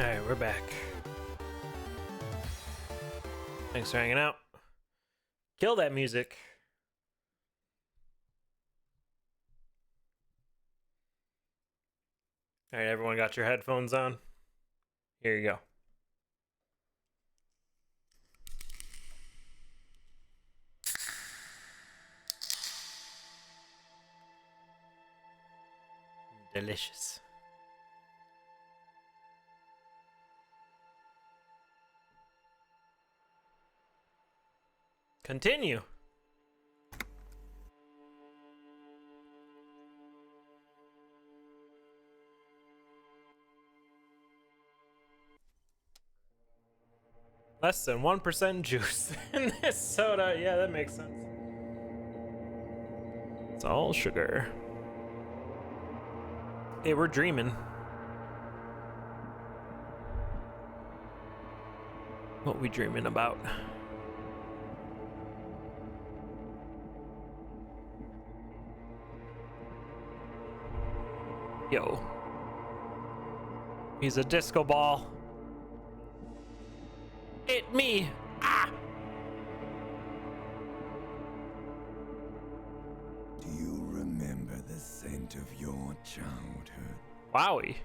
Alright, we're back. Thanks for hanging out. Kill that music. Alright, everyone got your headphones on? Here you go. Delicious. Continue. Less than 1% juice in this soda. Yeah, that makes sense. It's all sugar. Hey, we're dreaming. What we dreaming about? Yo. He's a disco ball. Hit me! Ah! Do you remember the scent of your childhood? Wowie.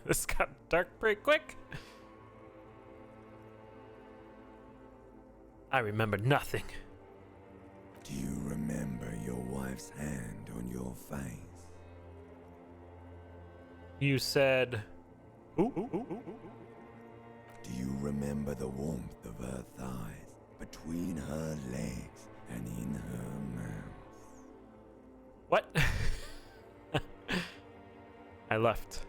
This got dark pretty quick. I remember nothing. Do you remember your wife's hand on your face? You said... Ooh. Do you remember the warmth of her thighs between her legs and in her mouth? What? I left.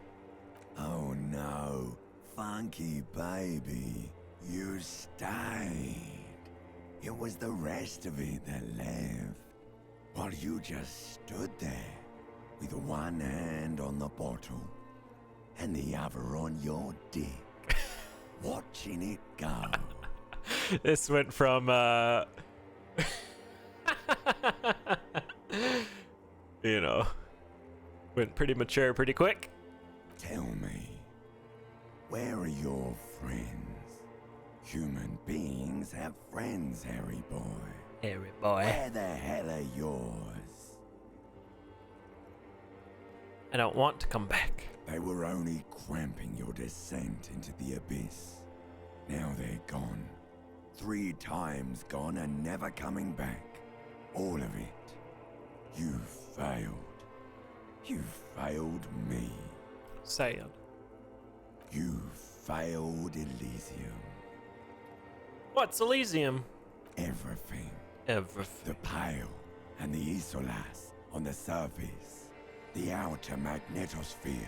Oh no, funky baby, you stayed. It was the rest of it that left, while you just stood there with one hand on the bottle and the other on your dick, watching it go. This went from, you know, went pretty mature pretty quick. Tell me, where are your friends? Human beings have friends, Harry boy. Harry boy. Where the hell are yours? I don't want to come back. They were only cramping your descent into the abyss. Now they're gone. 3 times gone and never coming back. All of it. You failed. You failed me. Sad. You failed Elysium. What's Elysium? Everything. Everything. The Pale and the Isolas on the surface. The outer magnetosphere.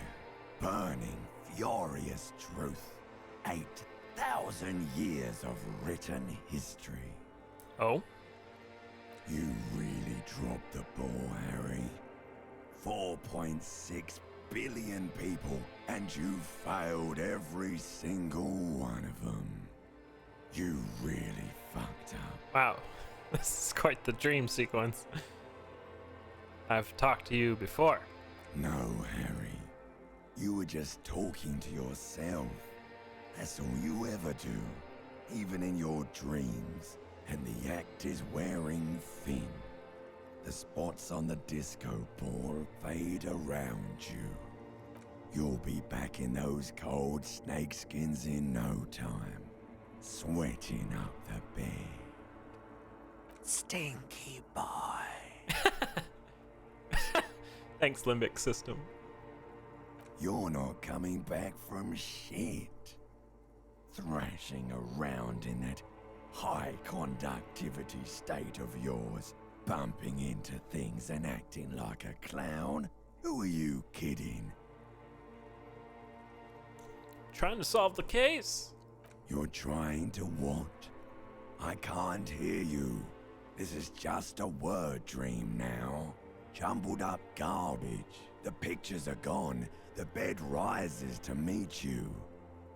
Burning, furious truth. 8,000 years of written history. Oh? You really dropped the ball, Harry. 4.6 billion people, and you failed every single one of them. You really fucked up. Wow. This is quite the dream sequence. I've talked to you before. No, Harry. You were just talking to yourself. That's all you ever do, even in your dreams. And the act is wearing thin. The spots on the disco ball fade around you. You'll be back in those cold snakeskins in no time, sweating up the bed. Stinky boy. Thanks, Limbic System. You're not coming back from shit. Thrashing around in that high conductivity state of yours, bumping into things and acting like a clown? Who are you kidding? Trying to solve the case. You're trying to what? I can't hear you. This is just a word dream now. Jumbled up garbage. The pictures are gone. The bed rises to meet you.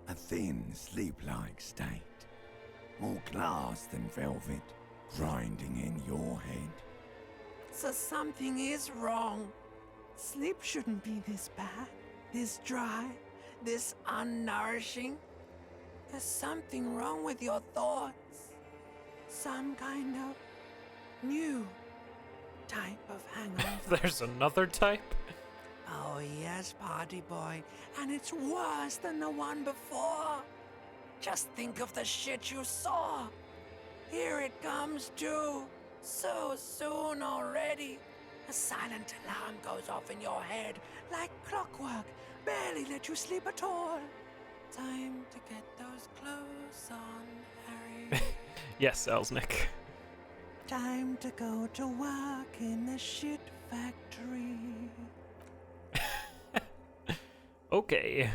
A thin, sleep-like state. More glass than velvet, grinding in your head. So something is wrong. Sleep shouldn't be this bad, this dry. this unnourishing? There's something wrong with your thoughts. Some kind of new type of hangover. There's another type? Oh yes, party boy, and it's worse than the one before. Just think of the shit you saw. Here it comes too. So soon already. A silent alarm goes off in your head like clockwork. Barely let you sleep at all. Time to get those clothes on, Harry. Yes, Elsnick. Time to go to work in the shit factory. Okay.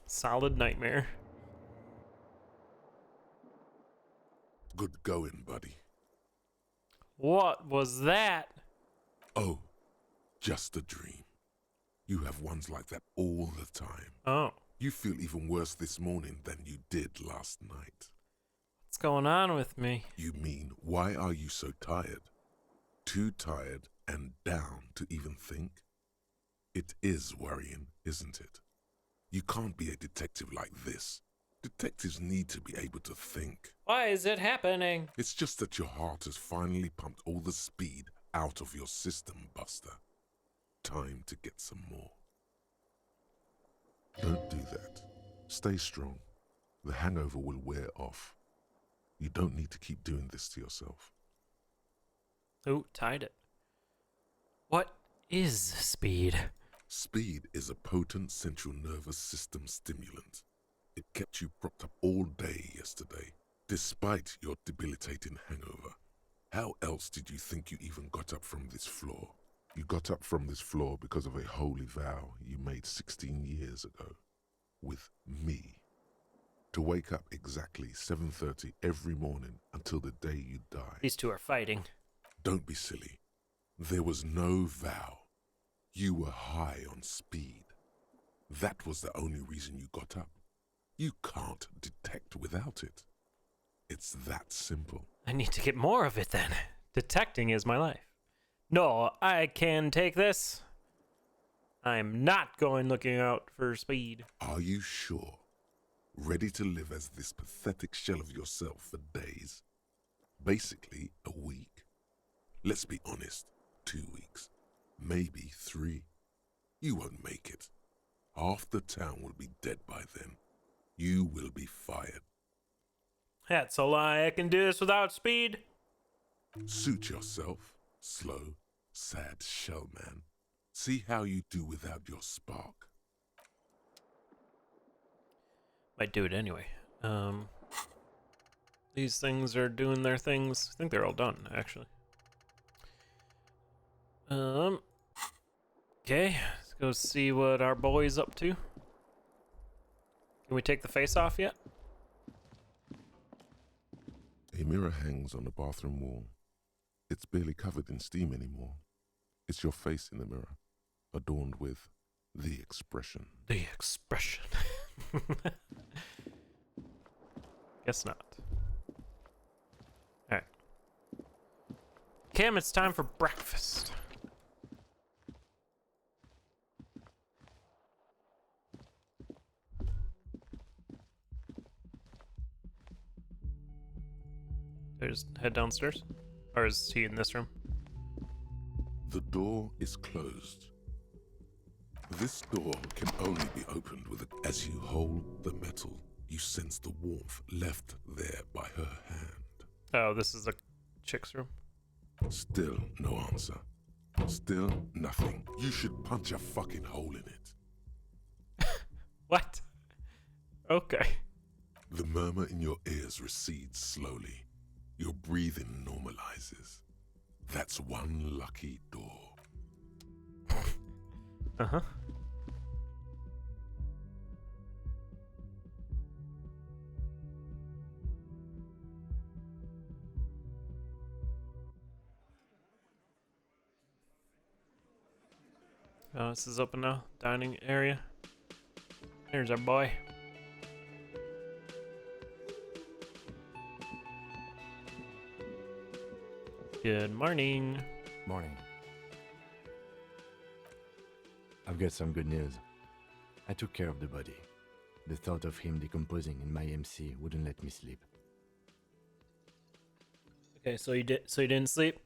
Solid nightmare. Good going, buddy. What was that? Oh, just a dream. You have ones like that all the time. Oh, You feel even worse this morning than you did last night. what's going on with me? You mean, why are you so tired? Too tired and down to even think? It is worrying, isn't it? You can't be a detective like this. Detectives need to be able to think. Why is it happening? It's just that your heart has finally pumped all the speed out of your system, Buster. Time to get some more. Don't do that. Stay strong. The hangover will wear off. You don't need to keep doing this to yourself. Oh, tied it. What is speed? Speed is a potent central nervous system stimulant. It kept you propped up all day yesterday, despite your debilitating hangover. How else did you think you even got up from this floor? You got up from this floor because of a holy vow you made 16 years ago. With me. To wake up exactly 7:30 every morning until the day you die. These two are fighting. Don't be silly. There was no vow. You were high on speed. That was the only reason you got up. You can't detect without it. It's that simple. I need to get more of it then. Detecting is my life. No, I can take this. I'm not going looking out for speed. Are you sure? Ready to live as this pathetic shell of yourself for days? Basically, a week. Let's be honest, 2 weeks. Maybe 3. You won't make it. Half the town will be dead by then. You will be fired. That's a lie. I can do this without speed. Suit yourself, slow, sad shell man. See how you do without your spark. Might do it anyway. These things are doing their things. I think they're all done, actually. Okay, let's go see what our boy's up to. Can we take the face off yet? A mirror hangs on the bathroom wall. It's barely covered in steam anymore. It's your face in the mirror, adorned with the expression. The expression. Guess not. Alright. Kim, it's time for breakfast. Just head downstairs? Or is he in this room? The door is closed. This door can only be opened with a... As you hold the metal, you sense the warmth left there by her hand. Oh, this is the chick's room. Still no answer. Still nothing. You should punch a fucking hole in it. What? Okay. The murmur in your ears recedes slowly. Your breathing normalizes. That's one lucky door. Uh-huh. Oh, this is open now. Dining area. Here's our boy. Good morning. Morning. I've got some good news. I took care of the body. The thought of him decomposing in my MC wouldn't let me sleep. Okay, so you didn't sleep?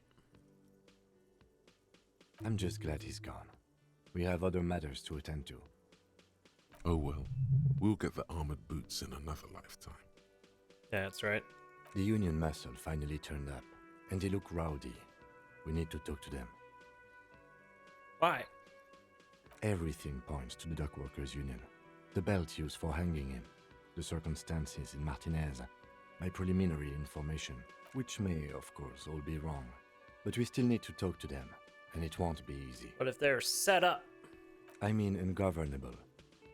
I'm just glad he's gone. We have other matters to attend to. Oh well, we'll get the armored boots in another lifetime. Yeah, that's right. The Union muscle finally turned up, and they look rowdy. We need to talk to them. Why? Everything points to the Dockworkers Union. The belt used for hanging him, the circumstances in Martinez, my preliminary information, which may, of course, all be wrong. But we still need to talk to them, and it won't be easy. But if they're set up. I mean ungovernable.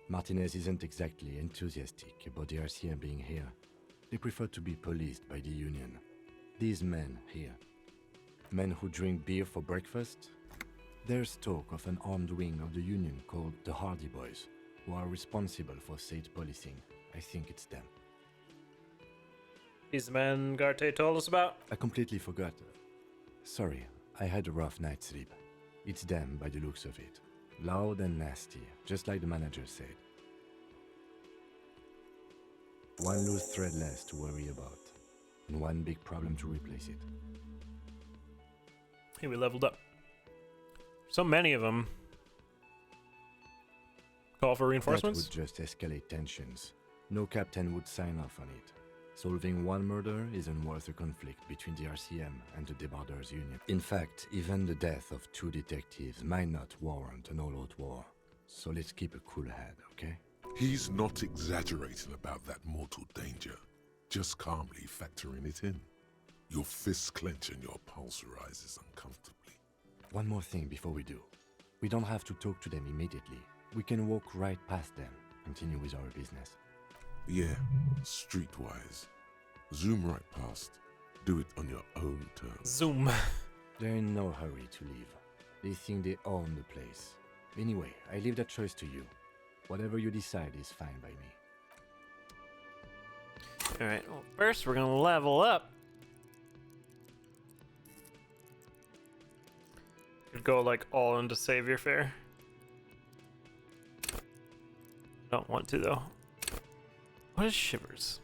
Martinez isn't exactly enthusiastic about the RCM being here. They prefer to be policed by the Union. These men here, men who drink beer for breakfast, there's talk of an armed wing of the Union called the Hardy Boys, who are responsible for state policing. I think it's them. These men Garte told us about? I completely forgot. Sorry, I had a rough night's sleep. It's them by the looks of it. Loud and nasty, just like the manager said. One loose thread less to worry about, and one big problem to replace it. Hey, we leveled up. So many of them. Call for reinforcements? That would just escalate tensions. No captain would sign off on it. Solving one murder isn't worth a conflict between the RCM and the Debarders Union. In fact, even the death of 2 detectives might not warrant an all-out war. So let's keep a cool head, okay? He's not exaggerating about that mortal danger, just calmly factoring it in. Your fists clench and your pulse rises uncomfortably. One more thing before we do. We don't have to talk to them immediately. We can walk right past them, continue with our business. Yeah, streetwise. Zoom right past. Do it on your own terms. Zoom. They're in no hurry to leave. They think they own the place. Anyway, I leave that choice to you. Whatever you decide is fine by me. Alright, well, first we're gonna level up. Could go like all into Savior Fare. Don't want to though. What is Shivers?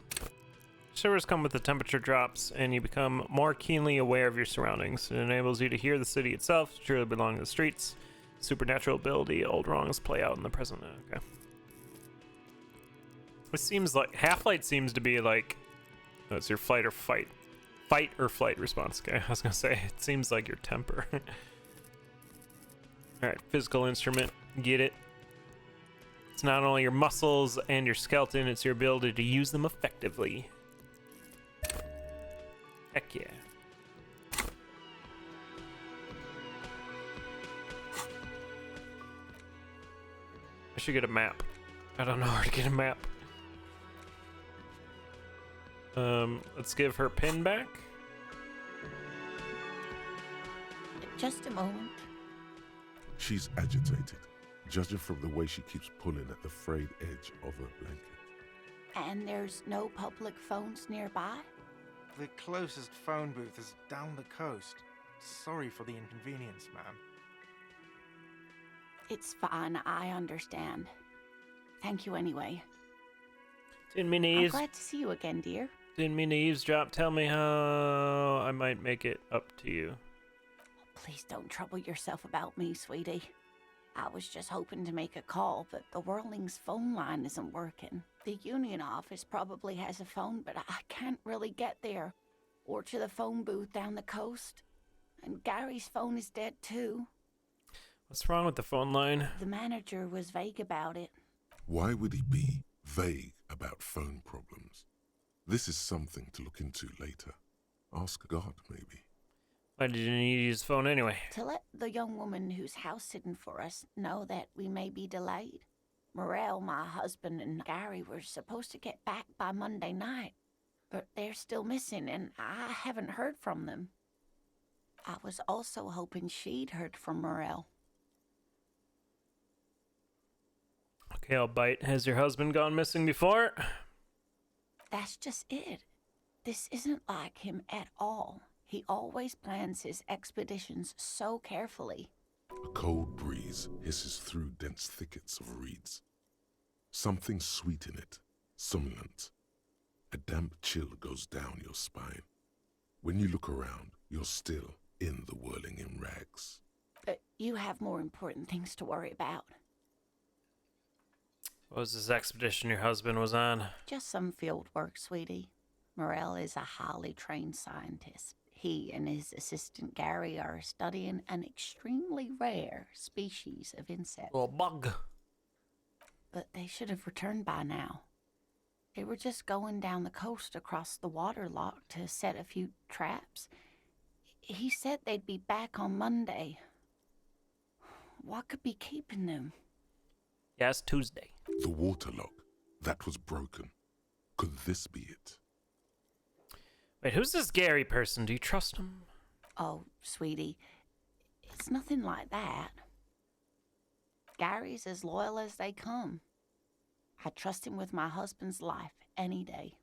Shivers come with the temperature drops, and you become more keenly aware of your surroundings. It enables you to hear the city itself, truly belong to the streets. Supernatural ability, old wrongs play out in the present. Okay. It seems like Half-Light seems to be like, oh, it's your fight or flight response. Okay, I was gonna say it seems like your temper. All right, physical instrument, get it. It's not only your muscles and your skeleton, it's your ability to use them effectively. Heck yeah. I should get a map. I don't know where to get a map. Let's give her pin back. Just a moment. She's agitated, judging from the way she keeps pulling at the frayed edge of her blanket. And there's no public phones nearby? The closest phone booth is down the coast. Sorry for the inconvenience, ma'am. It's fine, I understand. Thank you anyway. Didn't mean to I'm eaves- glad to see you again, dear. Didn't mean to eavesdrop. Tell me how I might make it up to you. Please don't trouble yourself about me, sweetie. I was just hoping to make a call, but the Whirling's phone line isn't working. The Union office probably has a phone, but I can't really get there. Or to the phone booth down the coast. And Gary's phone is dead too. What's wrong with the phone line? The manager was vague about it. Why would he be vague about phone problems? This is something to look into later. Ask God, maybe. Why did you need to use the phone anyway? To let the young woman who's house sitting for us know that we may be delayed. Morel, my husband, and Gary were supposed to get back by Monday night, but they're still missing, and I haven't heard from them. I was also hoping she'd heard from Morel. Okay, I'll bite. Has your husband gone missing before? That's just it. This isn't like him at all. He always plans his expeditions so carefully. A cold breeze hisses through dense thickets of reeds. Something sweet in it, somnolent. A damp chill goes down your spine. When you look around, you're still in the whirling in rags. But you have more important things to worry about. What was this expedition your husband was on? Just some field work, sweetie. Morel is a highly trained scientist. He and his assistant Gary are studying an extremely rare species of insect. Little bug. But they should have returned by now. They were just going down the coast across the water lock to set a few traps. He said they'd be back on Monday. What could be keeping them? Yeah, it's Tuesday. The waterlock, that was broken. Could this be it? Wait, who's this Gary person? Do you trust him? Oh, sweetie, it's nothing like that. Gary's as loyal as they come. I trust him with my husband's life any day.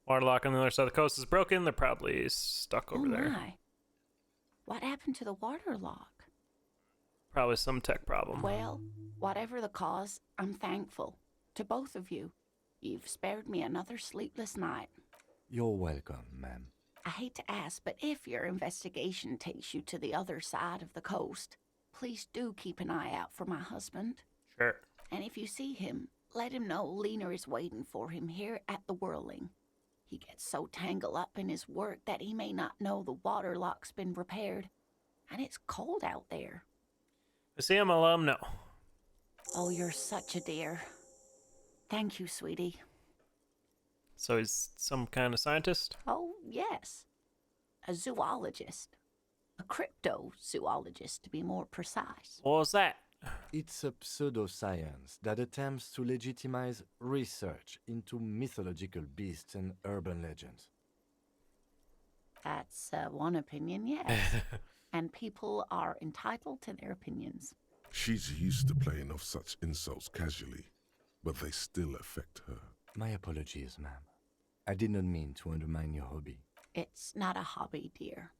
Waterlock on the other side of the coast is broken. They're probably stuck over there. My. What happened to the waterlock? Probably some tech problem. Well, whatever the cause, I'm thankful. To both of you. You've spared me another sleepless night. You're welcome, ma'am. I hate to ask, but if your investigation takes you to the other side of the coast, please do keep an eye out for my husband. Sure. And if you see him, let him know Lena is waiting for him here at the Whirling. He gets so tangled up in his work that he may not know the water lock's been repaired. And it's cold out there. I see him, I'll let him know. Oh, you're such a dear. Thank you, sweetie. So he's some kind of scientist? Oh, yes. A zoologist. A cryptozoologist, to be more precise. What was that? It's a pseudoscience that attempts to legitimize research into mythological beasts and urban legends. That's one opinion, yes. And people are entitled to their opinions. She's used to playing off such insults casually, but they still affect her. My apologies, ma'am. I did not mean to undermine your hobby. It's not a hobby, dear.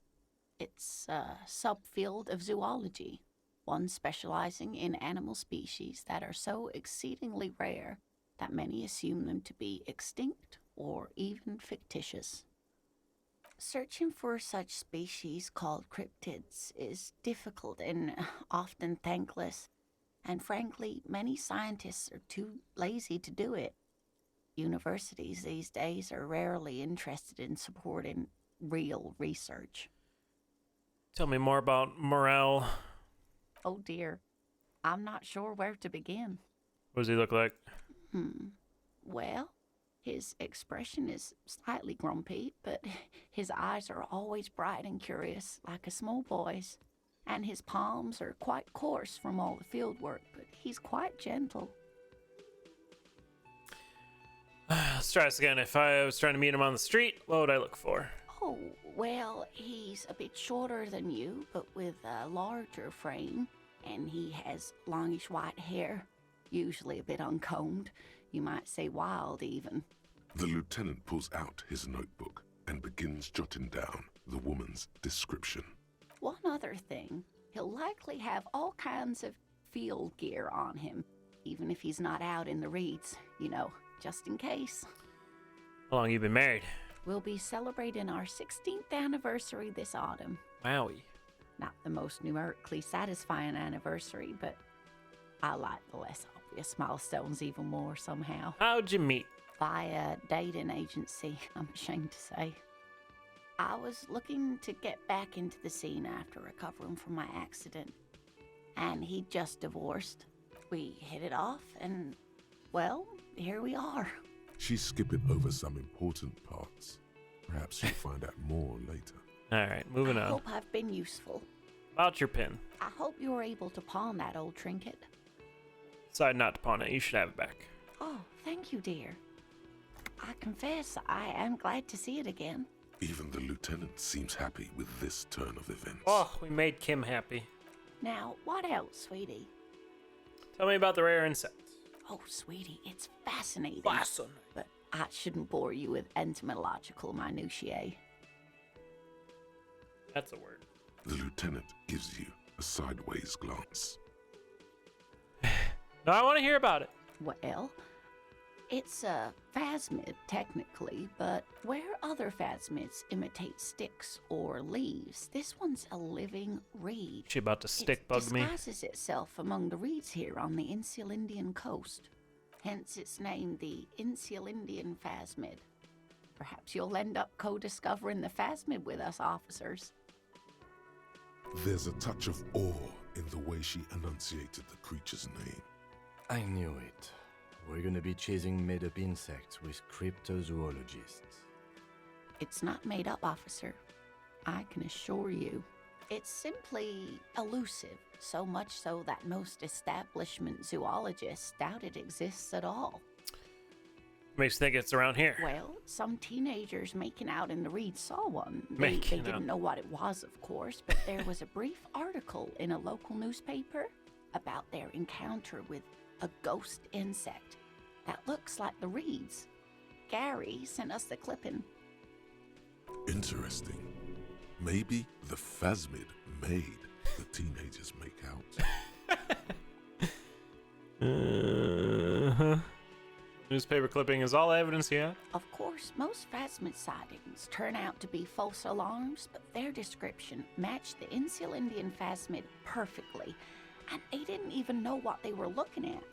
It's a subfield of zoology, one specializing in animal species that are so exceedingly rare that many assume them to be extinct or even fictitious. Searching for such species called cryptids is difficult and often thankless, and frankly, many scientists are too lazy to do it. Universities these days are rarely interested in supporting real research. Tell me more about Morel. Oh dear, I'm not sure where to begin. What does he look like? Well, his expression is slightly grumpy, but his eyes are always bright and curious, like a small boy's. And his palms are quite coarse from all the field work, but he's quite gentle. Let's try this again. If I was trying to meet him on the street, what would I look for? Oh, well, he's a bit shorter than you, but with a larger frame, and he has longish white hair, usually a bit uncombed. You might say wild, even. The lieutenant pulls out his notebook and begins jotting down the woman's description. One other thing, he'll likely have all kinds of field gear on him, even if he's not out in the reeds, just in case. How long you been married? We'll be celebrating our 16th anniversary this autumn. Wowie. Not the most numerically satisfying anniversary, but I like the less obvious milestones even more somehow. How'd you meet? By a dating agency, I'm ashamed to say. I was looking to get back into the scene after recovering from my accident, and he'd just divorced. We hit it off, and, well, here we are. She's skipping over some important parts. Perhaps you'll find out more later. All right, moving I on. hope I've been useful. About your pin. I hope you were able to pawn that old trinket. Decide not to pawn it. You should have it back. Oh, thank you, dear. I confess I am glad to see it again. Even the lieutenant seems happy with this turn of events. Oh, we made Kim happy. Now, what else, sweetie? Tell me about the rare insect. Oh, sweetie, it's fascinating. Fascinating. But I shouldn't bore you with entomological minutiae. That's a word. The lieutenant gives you a sideways glance. No, I want to hear about it. Well, it's a phasmid, technically, but where other phasmids imitate sticks or leaves, this one's a living reed. She about to stick bug me. It disguises itself among the reeds here on the Insulindian coast. Hence its name, the Insulindian phasmid. Perhaps you'll end up co-discovering the phasmid with us, officers. There's a touch of awe in the way she enunciated the creature's name. I knew it. We're gonna be chasing made-up insects with cryptozoologists. It's not made up, officer. I can assure you. It's simply elusive, so much so that most establishment zoologists doubt it exists at all. Makes you think it's around here. Well, some teenagers making out in the reeds saw one. They Making out. didn't know what it was, of course, but there was a brief article in a local newspaper about their encounter with a ghost insect that looks like the reeds. Gary sent us the clipping. Interesting. Maybe the phasmid made the teenagers make out. Newspaper clipping is all evidence yet. Of course, most phasmid sightings turn out to be false alarms, but their description matched the Insulindian phasmid perfectly, and they didn't even know what they were looking at.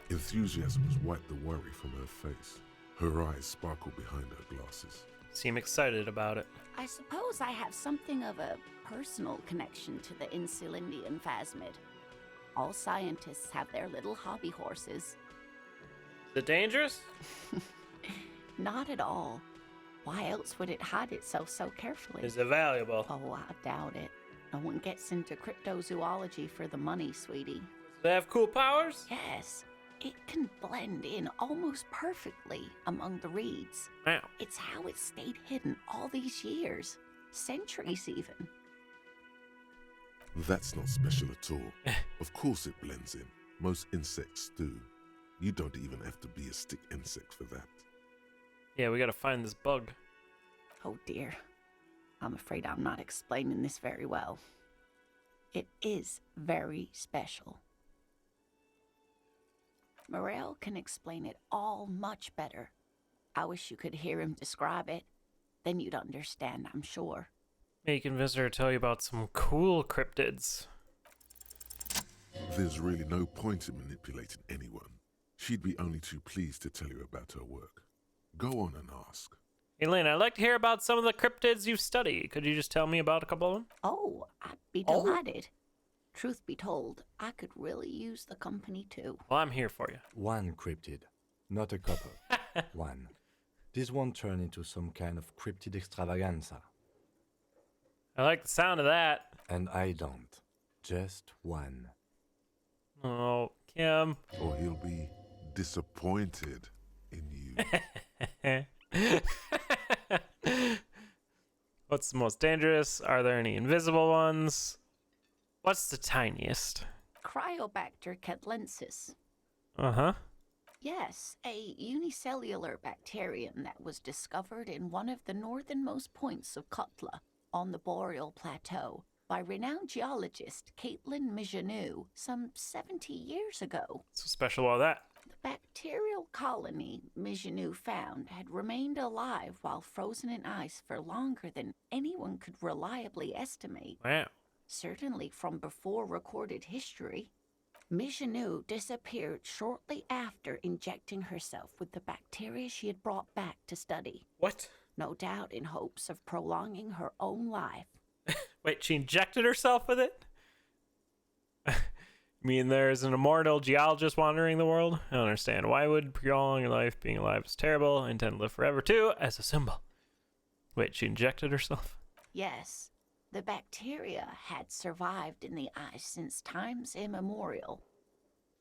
Enthusiasm has wiped the worry from her face. Her eyes sparkle behind her glasses. Seem excited about it. I suppose I have something of a personal connection to the Insulindian phasmid. All scientists have their little hobby horses. Is it dangerous? Not at all. Why else would it hide itself so carefully? Is it valuable? Oh, I doubt it. No one gets into cryptozoology for the money, sweetie. Does it have cool powers? Yes, it can blend in almost perfectly among the reeds. Wow. It's how it stayed hidden all these years. Centuries, even. That's not special at all. Of course it blends in. Most insects do. You don't even have to be a stick insect for that. Yeah, we gotta find this bug. Oh dear. I'm afraid I'm not explaining this very well. It is very special. Morel can explain it all much better. I wish you could hear him describe it. Then you'd understand, I'm sure. Maybe you can visit her tell you about some cool cryptids. There's really no point in manipulating anyone. She'd be only too pleased to tell you about her work. Go on and ask. Hey, Lynn, I'd like to hear about some of the cryptids you've studied. Could you just tell me about a couple of them? Oh, I'd be delighted. Truth be told, I could really use the company too. Well, I'm here for you. One cryptid, not a couple. One. This won't turn into some kind of cryptid extravaganza. I like the sound of that. And I don't. Just one. Oh, Kim. Or he'll be disappointed in you. What's the most dangerous? Are there any invisible ones? What's the tiniest? Cryobacter catlensis. Uh-huh. Yes, a unicellular bacterium that was discovered in one of the northernmost points of Kotla on the Boreal Plateau by renowned geologist Caitlin Mijanou some 70 years ago. What's so special about that? The bacterial colony Mijanou found had remained alive while frozen in ice for longer than anyone could reliably estimate. Wow. Certainly from before recorded history. Mijanou disappeared shortly after injecting herself with the bacteria she had brought back to study. What? No doubt in hopes of prolonging her own life. Wait, she injected herself with it? You mean there's an immortal geologist wandering the world? I don't understand. Why would prolong your life? Being alive is terrible. I intend to live forever too, as a symbol. Wait, she injected herself? Yes, the bacteria had survived in the ice since times immemorial.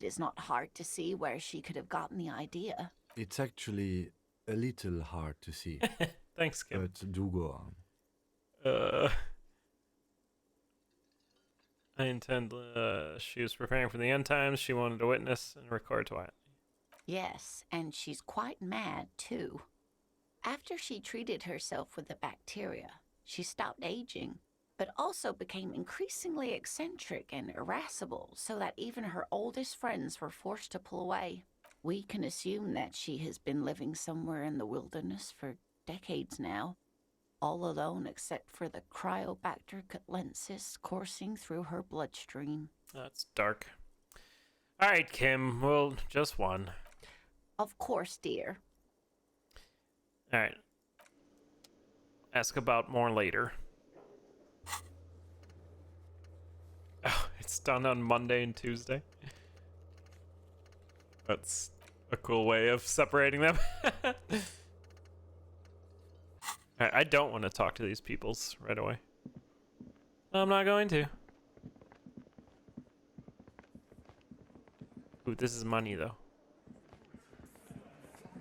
It is not hard to see where she could have gotten the idea. It's actually a little hard to see. Thanks, Kim. But do go on. I intend, she was preparing for the end times. She wanted to witness and record to it. Yes, and she's quite mad, too. After she treated herself with the bacteria, she stopped aging, but also became increasingly eccentric and irascible, so that even her oldest friends were forced to pull away. We can assume that she has been living somewhere in the wilderness for decades now, all alone except for the Cryobacter catlensis coursing through her bloodstream. That's dark. All right, Kim. Well, just one. Of course, dear. All right. Ask about more later. Oh, it's done on Monday and Tuesday. That's a cool way of separating them. Alright, I don't want to talk to these peoples right away. I'm not going to. Ooh, this is money, though.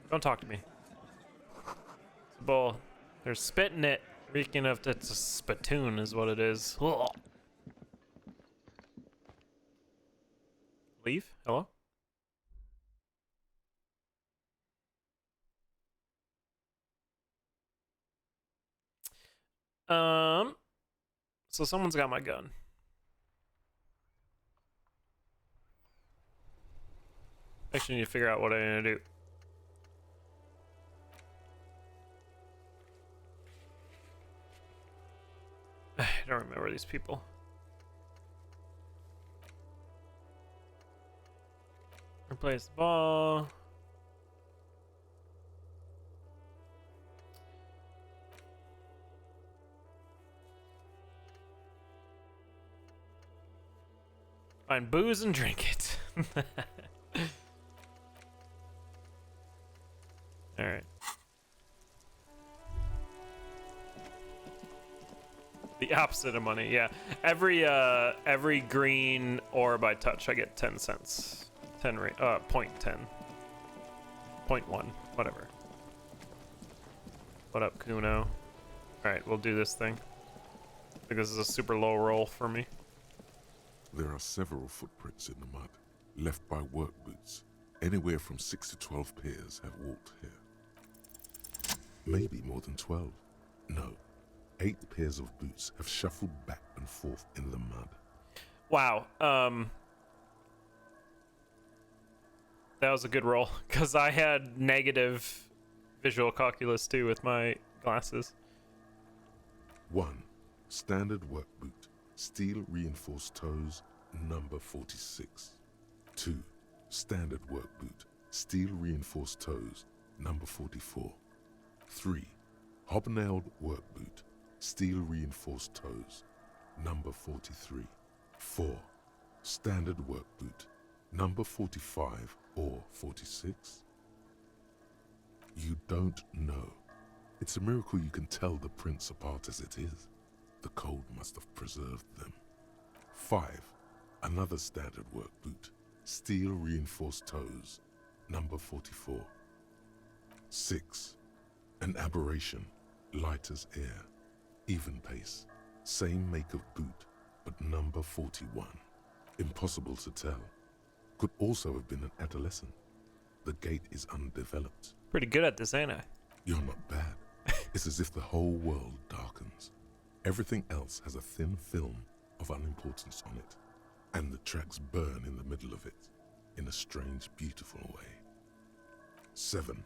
Don't talk to me. It's a bowl. They're spitting it. Reeking of it's a spittoon is what it is. Ugh. Leave? Hello? So someone's got my gun. Actually need to figure out what I'm gonna do. I don't remember these people. Replace the ball. Find booze and drink it. Alright. The opposite of money, yeah. Every green orb I touch, I get 10 cents. 0.10. 0.1, whatever. What up, Kuno? Alright, we'll do this thing. I think this is a super low roll for me. There are several footprints in the mud, left by work boots. Anywhere from 6 to 12 pairs have walked here. Maybe more than 12. No, 8 pairs of boots have shuffled back and forth in the mud. Wow, that was a good roll, because I had negative visual calculus too with my glasses. 1. Standard work boot, steel reinforced toes, number 46. 2. Standard work boot, steel reinforced toes, number 44. 3. Hobnailed work boot, steel reinforced toes, number 43. 4. Standard work boot, number 45 or 46. You don't know. It's a miracle you can tell the prints apart as it is. The cold must have preserved them. 5. Another standard work boot, steel reinforced toes, number 44. 6. An aberration, light as air, even pace, same make of boot, but number 41. Impossible to tell. Could also have been an adolescent. The gait is undeveloped. Pretty good at this, ain't I? You're not bad. It's as if the whole world darkens. Everything else has a thin film of unimportance on it, and the tracks burn in the middle of it, in a strange, beautiful way. 7.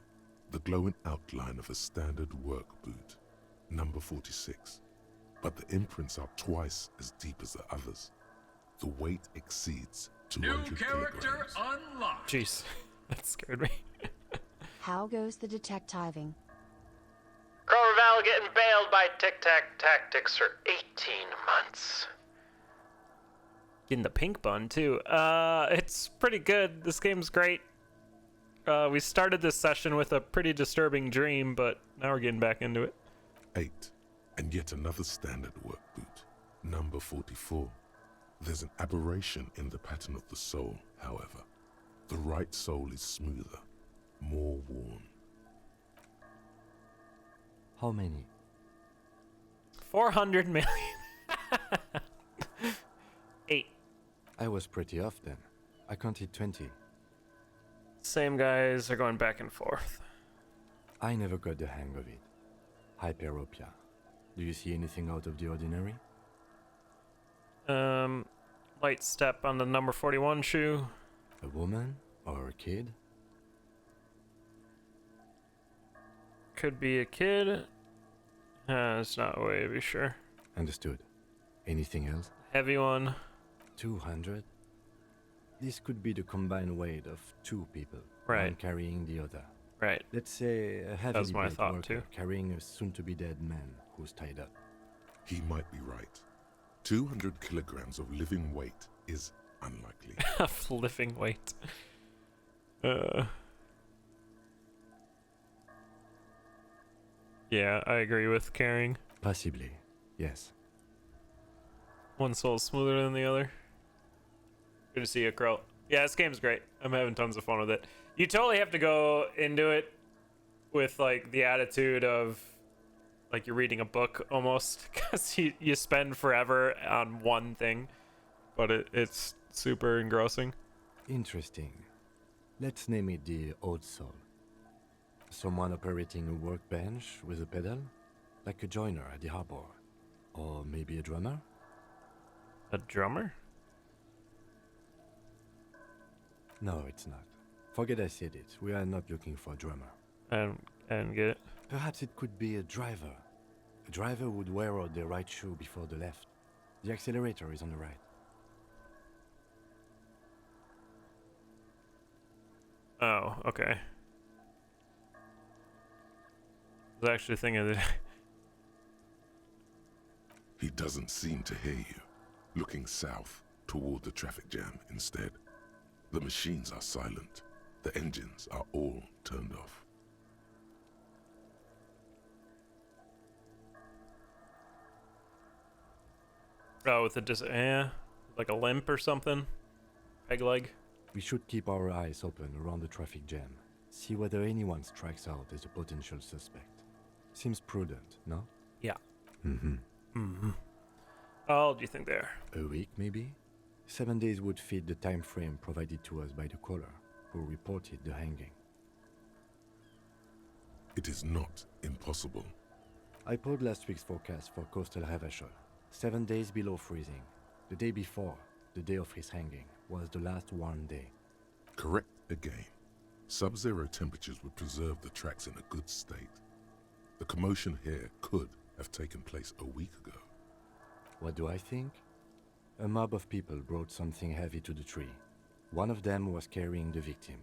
The glowing outline of a standard work boot, number 46. But the imprints are twice as deep as the others. The weight exceeds 200 New character kilograms. unlocked. Jeez, that scared me. How goes the detectiving? Corval getting bailed by Tic Tac Tactics for 18 months. Getting the pink bun, too. It's pretty good. This game's great. We started this session with a pretty disturbing dream, but now we're getting back into it. 8. And yet another standard work boot, number 44. There's an aberration in the pattern of the sole, however. The right sole is smoother, more worn. How many? 400 million. 8. I was pretty off then. I counted 20. Same guys are going back and forth. I never got the hang of it. Hyperopia. Do you see anything out of the ordinary? Light step on the number 41 shoe. A woman? Or a kid? Could be a kid. It's not a way to be sure. Understood. Anything else? Heavy one. 200? This could be the combined weight of two people. Right. One carrying the other. Right. Let's say a heavily That's my built thought, worker too. carrying a soon-to-be-dead man who's tied up. He might be right. 200 kilograms of living weight is unlikely. Living weight. Yeah, I agree with carrying. Possibly, yes. One soul's smoother than the other. Good to see you, Crow. Yeah, this game's great. I'm having tons of fun with it. You totally have to go into it with like the attitude of like you're reading a book almost, because you spend forever on one thing, but it's super engrossing. Interesting. Let's name it the Old Soul. Someone operating a workbench with a pedal, like a joiner at the harbor. Or maybe a drummer? A drummer? No, it's not. Forget I said it. We are not looking for a drummer. And get it? Perhaps it could be a driver. A driver would wear out the right shoe before the left. The accelerator is on the right. Oh, okay. I was actually thinking that. He doesn't seem to hear you, looking south toward the traffic jam instead. The machines are silent. The engines are all turned off. Oh, with like a limp or something? Peg leg? We should keep our eyes open around the traffic jam. See whether anyone strikes out as a potential suspect. Seems prudent, no? Yeah. Mm-hmm. Mm-hmm. How old do you think they are? A week, maybe? 7 days would fit the time frame provided to us by the caller, who reported the hanging. It is not impossible. I pulled last week's forecast for coastal Havashol. 7 days below freezing. The day before, the day of his hanging, was the last warm day. Correct again. Sub-zero temperatures would preserve the tracks in a good state. The commotion here could have taken place a week ago. What do I think? A mob of people brought something heavy to the tree. One of them was carrying the victim.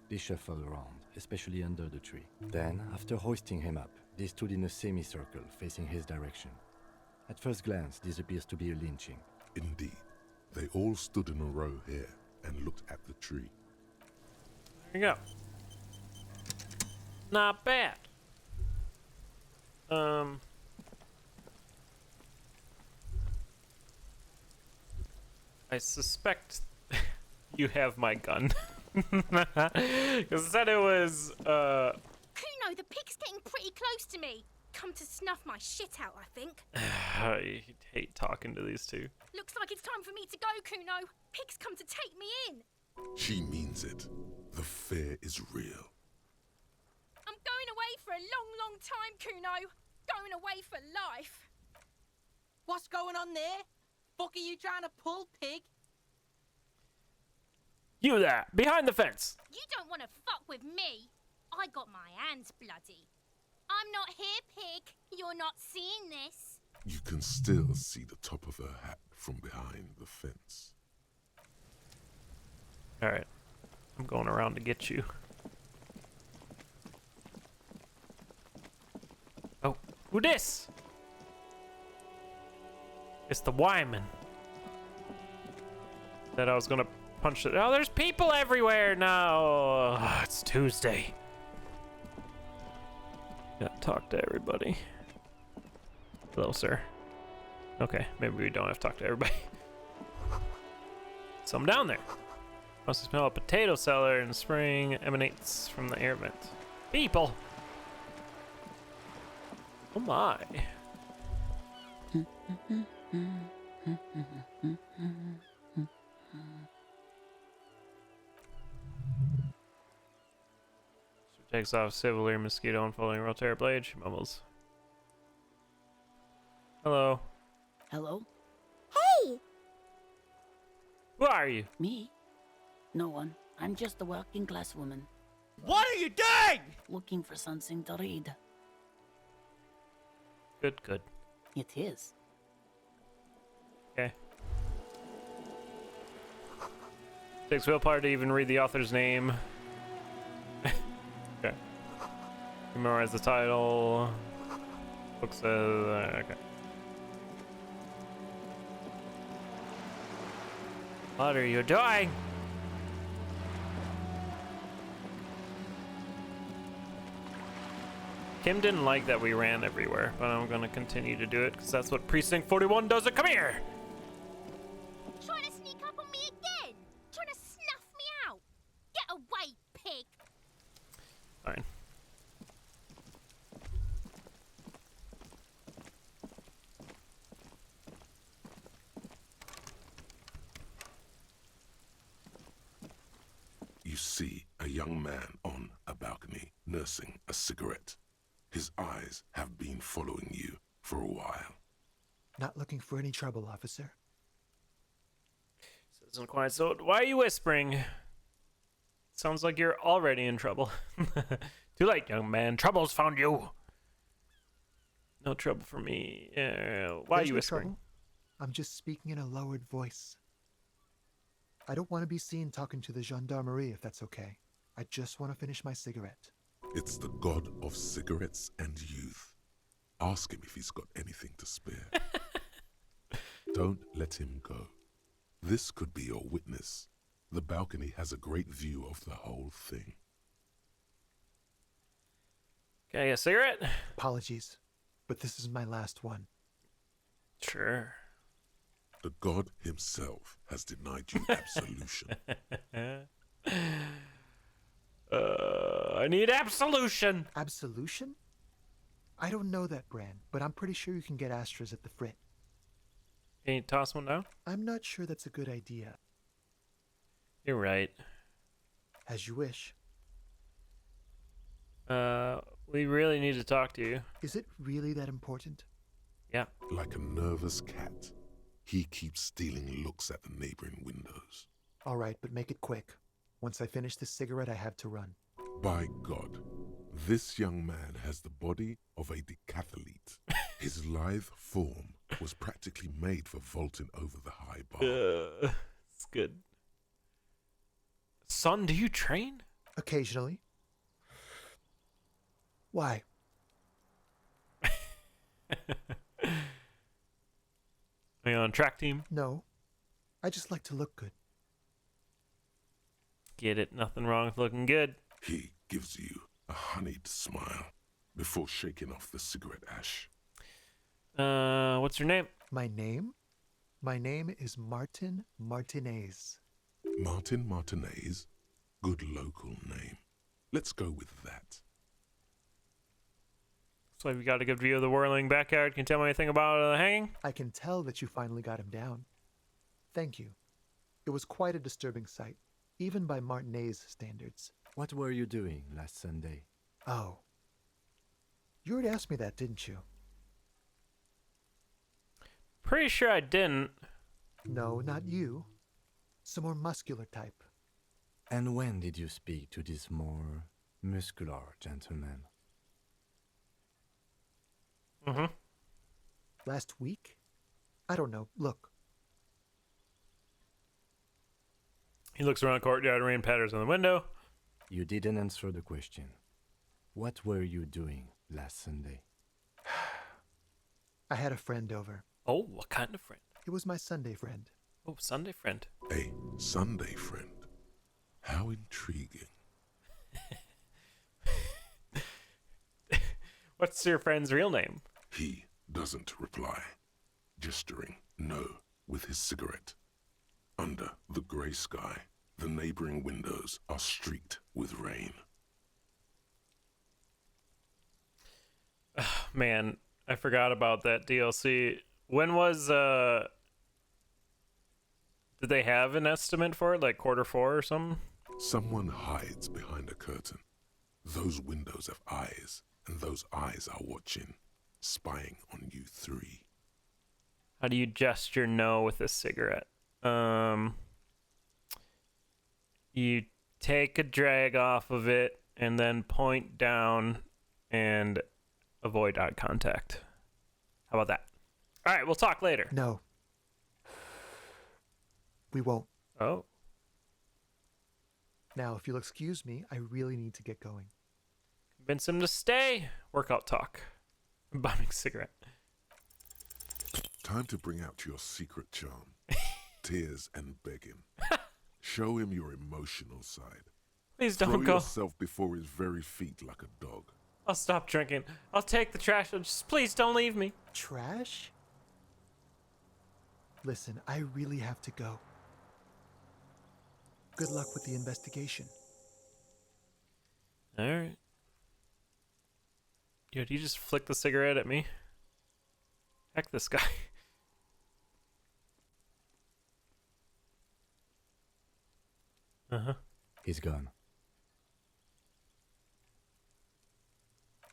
They shuffled around, especially under the tree. Then, after hoisting him up, they stood in a semicircle facing his direction. At first glance, this appears to be a lynching. Indeed. They all stood in a row here and looked at the tree. There you go. Not bad. I suspect you have my gun. Because it said it was, Kuno, the pig's getting pretty close to me. Come to snuff my shit out, I think. I hate talking to these two. Looks like it's time for me to go, Kuno. Pig's come to take me in. She means it. The fear is real. I'm going away for a long, long time, Kuno. Going away for life. What's going on there? Fuck are you trying to pull, pig? You there, behind the fence. You don't want to fuck with me. I got my hands bloody. I'm not here, pig. You're not seeing this. You can still see the top of her hat from behind the fence. Alright. I'm going around to get you. Oh, who this? It's the Wyman. Said I was gonna punch it. Oh, there's people everywhere now. Oh, it's Tuesday. Gotta talk to everybody. Hello, sir. Okay, maybe we don't have to talk to everybody. Some down there. Must smell a potato cellar and spring emanates from the air vent. People! Oh my. Takes off Cavalier Mosquito unfolding a Rotator blade. She mumbles. Hello. Hello? Hey! Who are you? Me? No one. I'm just a working class woman. What are you doing? Looking for something to read. Good, good. It is. Okay. Takes willpower to even read the author's name. Okay. Memorize the title. Book says, okay. What are you doing? Kim didn't like that we ran everywhere, but I'm gonna continue to do it because that's what Precinct 41 does. It. Come here! Trying to sneak up on me again? Trying to snuff me out? Get away, pig! Fine. You see a young man on a balcony nursing a cigarette. His eyes have been following you for a while. Not looking for any trouble, officer. This isn't quite so. Why are you whispering? Sounds like you're already in trouble. Too late, young man. Trouble's found you. No trouble for me. Why are There's you no whispering? trouble. I'm just speaking in a lowered voice. I don't want to be seen talking to the gendarmerie if that's okay. I just want to finish my cigarette. It's the god of cigarettes and youth. Ask him if he's got anything to spare. Don't let him go. This could be your witness. The balcony has a great view of the whole thing. Okay, a cigarette? Apologies, but this is my last one. Sure. The god himself has denied you absolution. I need absolution. Absolution? I don't know that brand, but I'm pretty sure you can get Astras at the Frit. Can you toss one down? I'm not sure that's a good idea. You're right. As you wish. We really need to talk to you. Is it really that important? Yeah. Like a nervous cat, he keeps stealing looks at the neighboring windows. All right, but make it quick. Once I finish this cigarette, I have to run. By God, this young man has the body of a decathlete. His lithe form was practically made for vaulting over the high bar. It's good. Son, do you train? Occasionally. Why? Are you on a track team? No. I just like to look good. Get it. Nothing wrong with looking good. He gives you a honeyed smile before shaking off the cigarette ash. What's your name? My name? My name is Martin Martinez. Martin Martinez? Good local name. Let's go with that. So you've got a good view of the whirling backyard. Can you tell me anything about the hanging? I can tell that you finally got him down. Thank you. It was quite a disturbing sight, even by Martinez standards. What were you doing last Sunday? Oh. You already asked me that, didn't you? Pretty sure I didn't. No, not you. Some more muscular type. And when did you speak to this more muscular gentleman? Mm-hmm. Last week? I don't know. Look. He looks around the courtyard, rain patters on the window. You didn't answer the question. What were you doing last Sunday? I had a friend over. Oh, what kind of friend? It was my Sunday friend. Oh, Sunday friend. A Sunday friend. How intriguing. What's your friend's real name? He doesn't reply, gesturing no with his cigarette. Under the grey sky, the neighboring windows are streaked with rain. Man, I forgot about that DLC. When was, did they have an estimate for it? Like Q4 or something? Someone hides behind a curtain. Those windows have eyes, and those eyes are watching, spying on you three. How do you gesture no with a cigarette? You take a drag off of it and then point down and avoid eye contact. How about that? All right, we'll talk later. No. We won't. Oh. Now, if you'll excuse me, I really need to get going. Convince him to stay. Workout talk. Bumming cigarette. Time to bring out your secret charm. Tears and begging. Show him your emotional side. Please Throw don't go. yourself before his very feet like a dog. I'll stop drinking. I'll take the trash. Just please don't leave me. Trash? Listen, I really have to go. Good luck with the investigation. All right. Yo, did you just flick the cigarette at me? Heck this guy. Uh-huh. He's gone.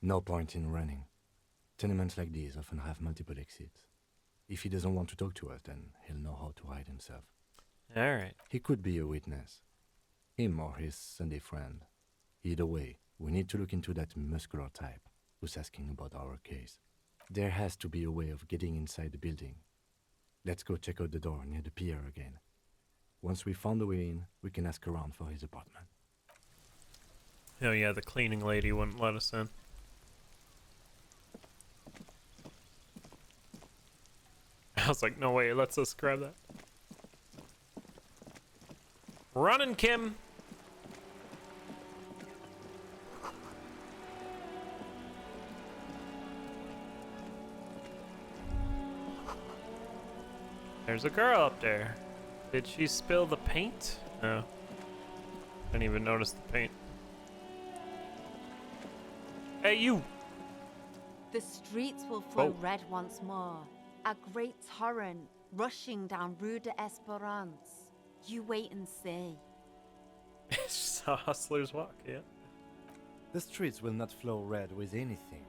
No point in running. Tenements like these often have multiple exits. If he doesn't want to talk to us, then he'll know how to hide himself. All right. He could be a witness. Him or his Sunday friend. Either way, we need to look into that muscular type who's asking about our case. There has to be a way of getting inside the building. Let's go check out the door near the pier again. Once we found a way in, we can ask around for his apartment. Oh yeah, the cleaning lady wouldn't let us in. I was like, no way, let's us grab that. Running, Kim. There's a girl up there. Did she spill the paint? No. Didn't even notice the paint. Hey, you! The streets will flow Oh. red once more. A great torrent rushing down Rue d'Esperance. You wait and see. It's just a hustler's walk, yeah. The streets will not flow red with anything.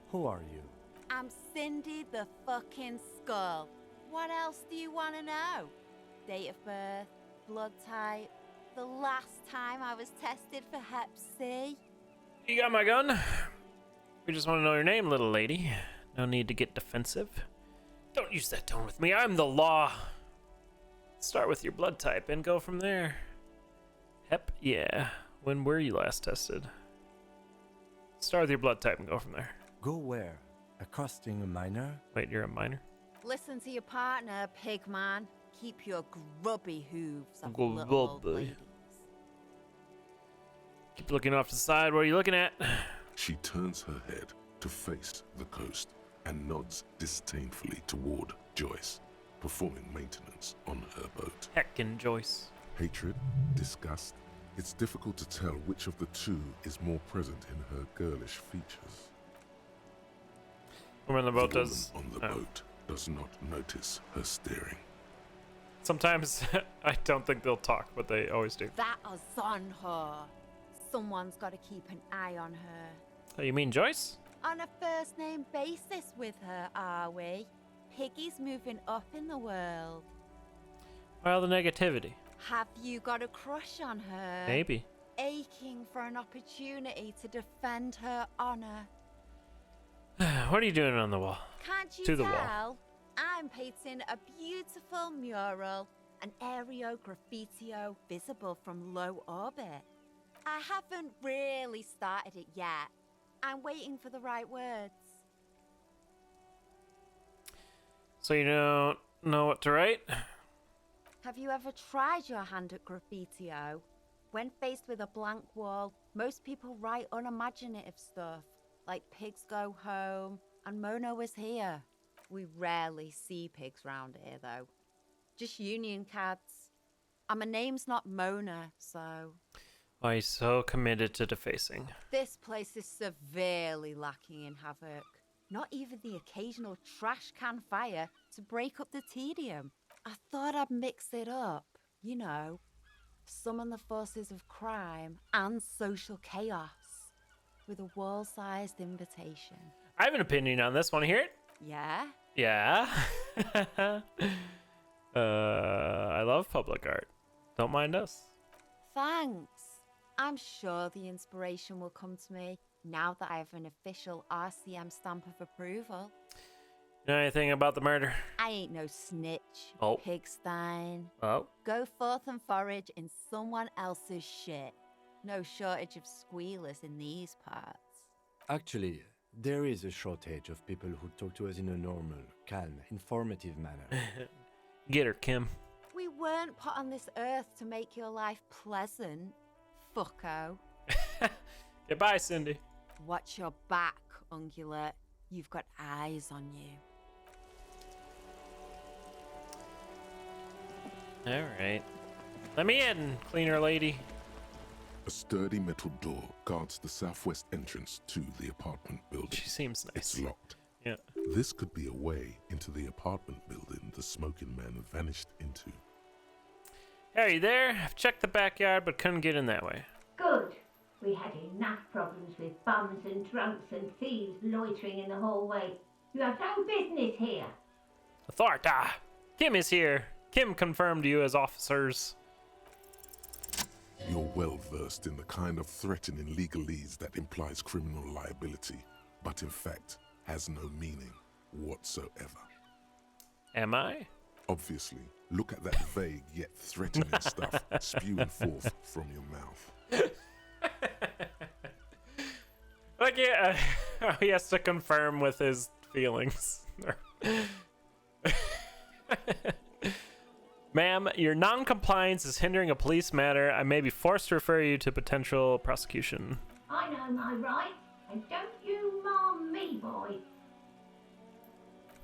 Who are you? I'm Cindy the fucking Skull. What else do you want to know? Date of birth, blood type, the last time I was tested for Hep C. You got my gun? We just want to know your name, little lady. No need to get defensive. Don't use that tone with me. I'm the law. Start with your blood type and go from there. Hep, yeah. When were you last tested? Start with your blood type and go from there. Go where? Accosting a minor? Wait, you're a minor? Listen to your partner, pig man. Keep your grubby hooves off little old Grubby. ladies. Keep looking off to the side. What are you looking at? She turns her head to face the coast and nods disdainfully toward Joyce, performing maintenance on her boat. Heckin' Joyce. Hatred, disgust. It's difficult to tell which of the two is more present in her girlish features. When the boat The woman does. on the boat does not notice her staring. Sometimes I don't think they'll talk, but they always do. That is on her. Someone's got to keep an eye on her. Oh, you mean Joyce? On a first name basis with her, are we? Piggy's moving up in the world. Well, the negativity. Have you got a crush on her? Maybe. Aching for an opportunity to defend her honor. What are you doing on the wall? Can't you To the tell? wall. I'm painting a beautiful mural, an aereo graffitio visible from low orbit. I haven't really started it yet. I'm waiting for the right words. So you don't know what to write? Have you ever tried your hand at graffitio? When faced with a blank wall, most people write unimaginative stuff, like pigs go home and Mona was here. We rarely see pigs round here, though. Just union cards. And my name's not Mona, so... Why are you so committed to defacing? This place is severely lacking in havoc. Not even the occasional trash can fire to break up the tedium. I thought I'd mix it up, you know. Summon the forces of crime and social chaos. with a wall-sized invitation. I have an opinion on this. Want to hear it? Yeah? Yeah. I love public art. Don't mind us. Thanks. I'm sure the inspiration will come to me now that I have an official RCM stamp of approval. You know anything about the murder? I ain't no snitch, Oh. Pigstein. Oh. Go forth and forage in someone else's shit. No shortage of squealers in these parts. Actually, there is a shortage of people who talk to us in a normal, calm, informative manner. Get her, Kim. We weren't put on this earth to make your life pleasant, fucko. Goodbye, Cindy. Watch your back, Ungulate. You've got eyes on you. Alright. Let me in, cleaner lady. A sturdy metal door guards the southwest entrance to the apartment building. She seems nice. It's locked. Yeah. This could be a way into the apartment building the smoking man vanished into. Hey, are you there? I've checked the backyard, but couldn't get in that way. Good. We had enough problems with bums and drunks and thieves loitering in the hallway. You have no business here. Authority! Kim is here. Kim confirmed you as officers. You're well versed in the kind of threatening legalese that implies criminal liability, but in fact has no meaning whatsoever. Am I? Obviously, look at that vague yet threatening stuff spewing forth from your mouth. Like, yeah, he has to confirm with his feelings. Ma'am, your non-compliance is hindering a police matter. I may be forced to refer you to potential prosecution. I know my rights, and don't you marm me, boy.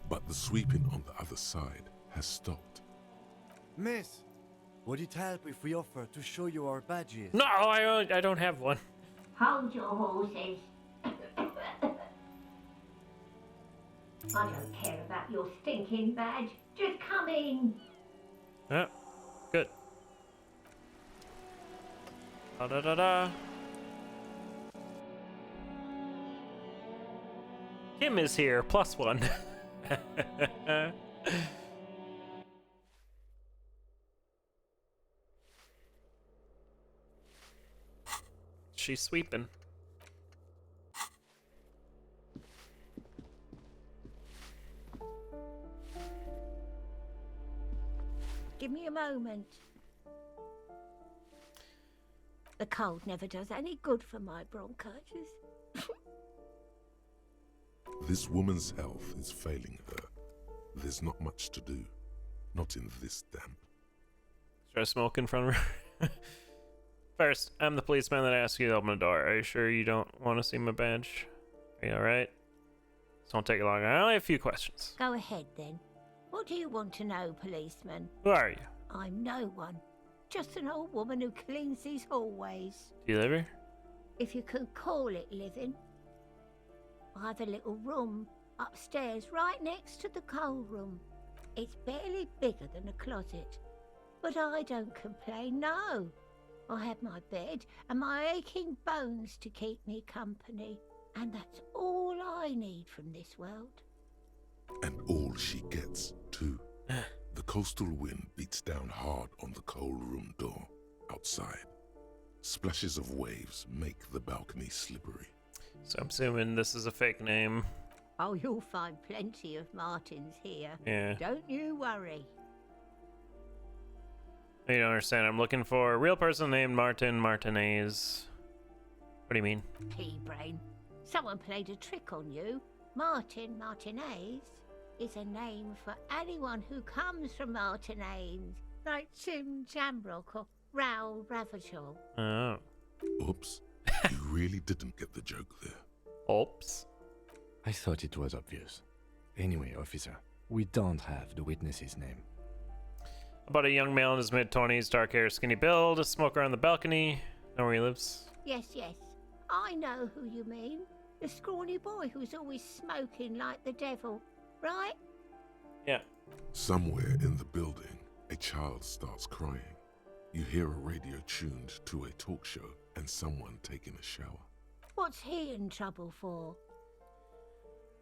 But the sweeping on the other side has stopped. Miss, would it help if we offer to show you our badges? No, I don't have one. Hold your horses. I don't care about your stinking badge. Just come in. Yeah, good. Da da da da. Kim is here, +1. She's sweeping. Give me a moment. The cold never does any good for my bronchitis. This woman's health is failing her. There's not much to do. Not in this damp. Should I smoke in front of her? First, I'm the policeman that asked you to open the door. Are you sure you don't want to see my badge? Are you alright? This won't take long. I only have a few questions. Go ahead then. What do you want to know, policeman? Who are you? I'm no one. Just an old woman who cleans these hallways. Do you live here? If you can call it living. I have a little room upstairs right next to the coal room. It's barely bigger than a closet. But I don't complain, no. I have my bed and my aching bones to keep me company. And that's all I need from this world. And all she gets, too. The coastal wind beats down hard on the coal room door outside. Splashes of waves make the balcony slippery. So I'm assuming this is a fake name. Oh, you'll find plenty of Martins here. Yeah. Don't you worry. You don't understand. I'm looking for a real person named Martin Martinez. What do you mean? Pea-brain. Someone played a trick on you. Martin Martinez is a name for anyone who comes from Martinez, like Tim Jambrock or Raoul Ravachol. Oh. Oops. You really didn't get the joke there. Oops. I thought it was obvious. Anyway, officer, we don't have the witness's name. About a young male in his mid-20s, dark hair, skinny build, a smoker on the balcony. Know where he lives? Yes, yes. I know who you mean. The scrawny boy who's always smoking like the devil, right? Yeah. Somewhere in the building, a child starts crying. You hear a radio tuned to a talk show and someone taking a shower. What's he in trouble for?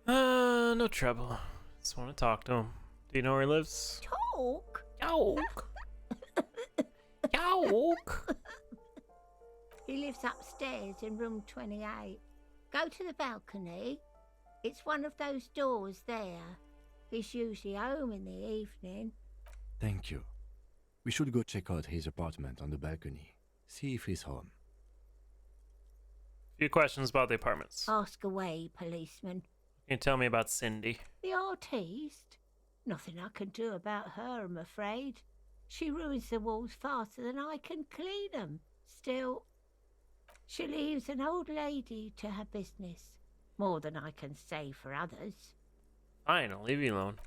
No trouble. Just want to talk to him. Do you know where he lives? Talk? Talk. Talk. He lives upstairs in room 28. Go to the balcony. It's one of those doors there. He's usually home in the evening. Thank you. We should go check out his apartment on the balcony. See if he's home. Few questions about the apartments. Ask away, policeman. Can you tell me about Cindy? The artiste? Nothing I can do about her, I'm afraid. She ruins the walls faster than I can clean them. Still, she leaves an old lady to her business. More than I can say for others. Fine, I'll leave you alone.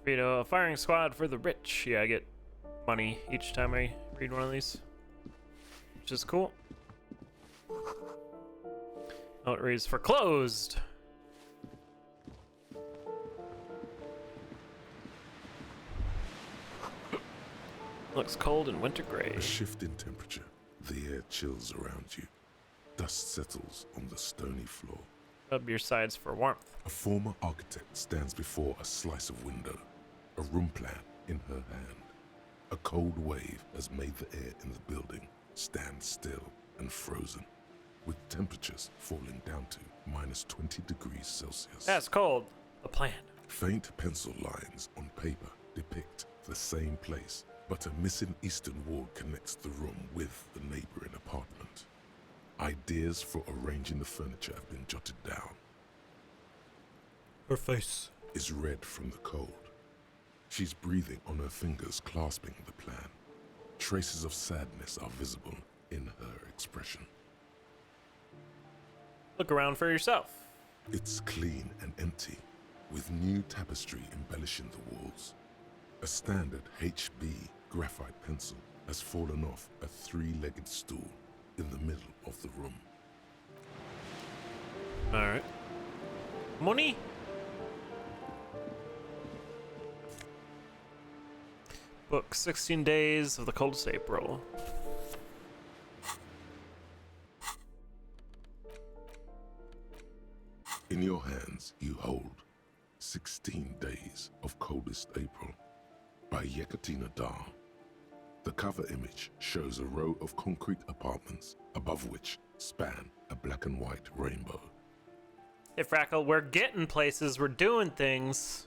Vito, a firing squad for the rich. Yeah, I get money each time I read one of these, which is cool. Oh, it reads for closed. Looks cold and winter gray. A shift in temperature. The air chills around you. Dust settles on the stony floor. Rub your sides for warmth. A former architect stands before a slice of window, a room plan in her hand. A cold wave has made the air in the building stand still and frozen, with temperatures falling down to -20 degrees Celsius. That's cold. The plan. Faint pencil lines on paper depict the same place, but a missing eastern wall connects the room with the neighboring apartment. Ideas for arranging the furniture have been jotted down. Her face is red from the cold. She's breathing on her fingers, clasping the plan. Traces of sadness are visible in her expression. Look around for yourself. It's clean and empty, with new tapestry embellishing the walls. A standard HB graphite pencil has fallen off a three-legged stool in the middle of the room. Alright. Money? Book 16 Days of the Coldest April. In your hands, you hold 16 Days of Coldest April by Yekatina Dahl. The cover image shows a row of concrete apartments above which span a black and white rainbow. Hey, Frackle, we're getting places, we're doing things.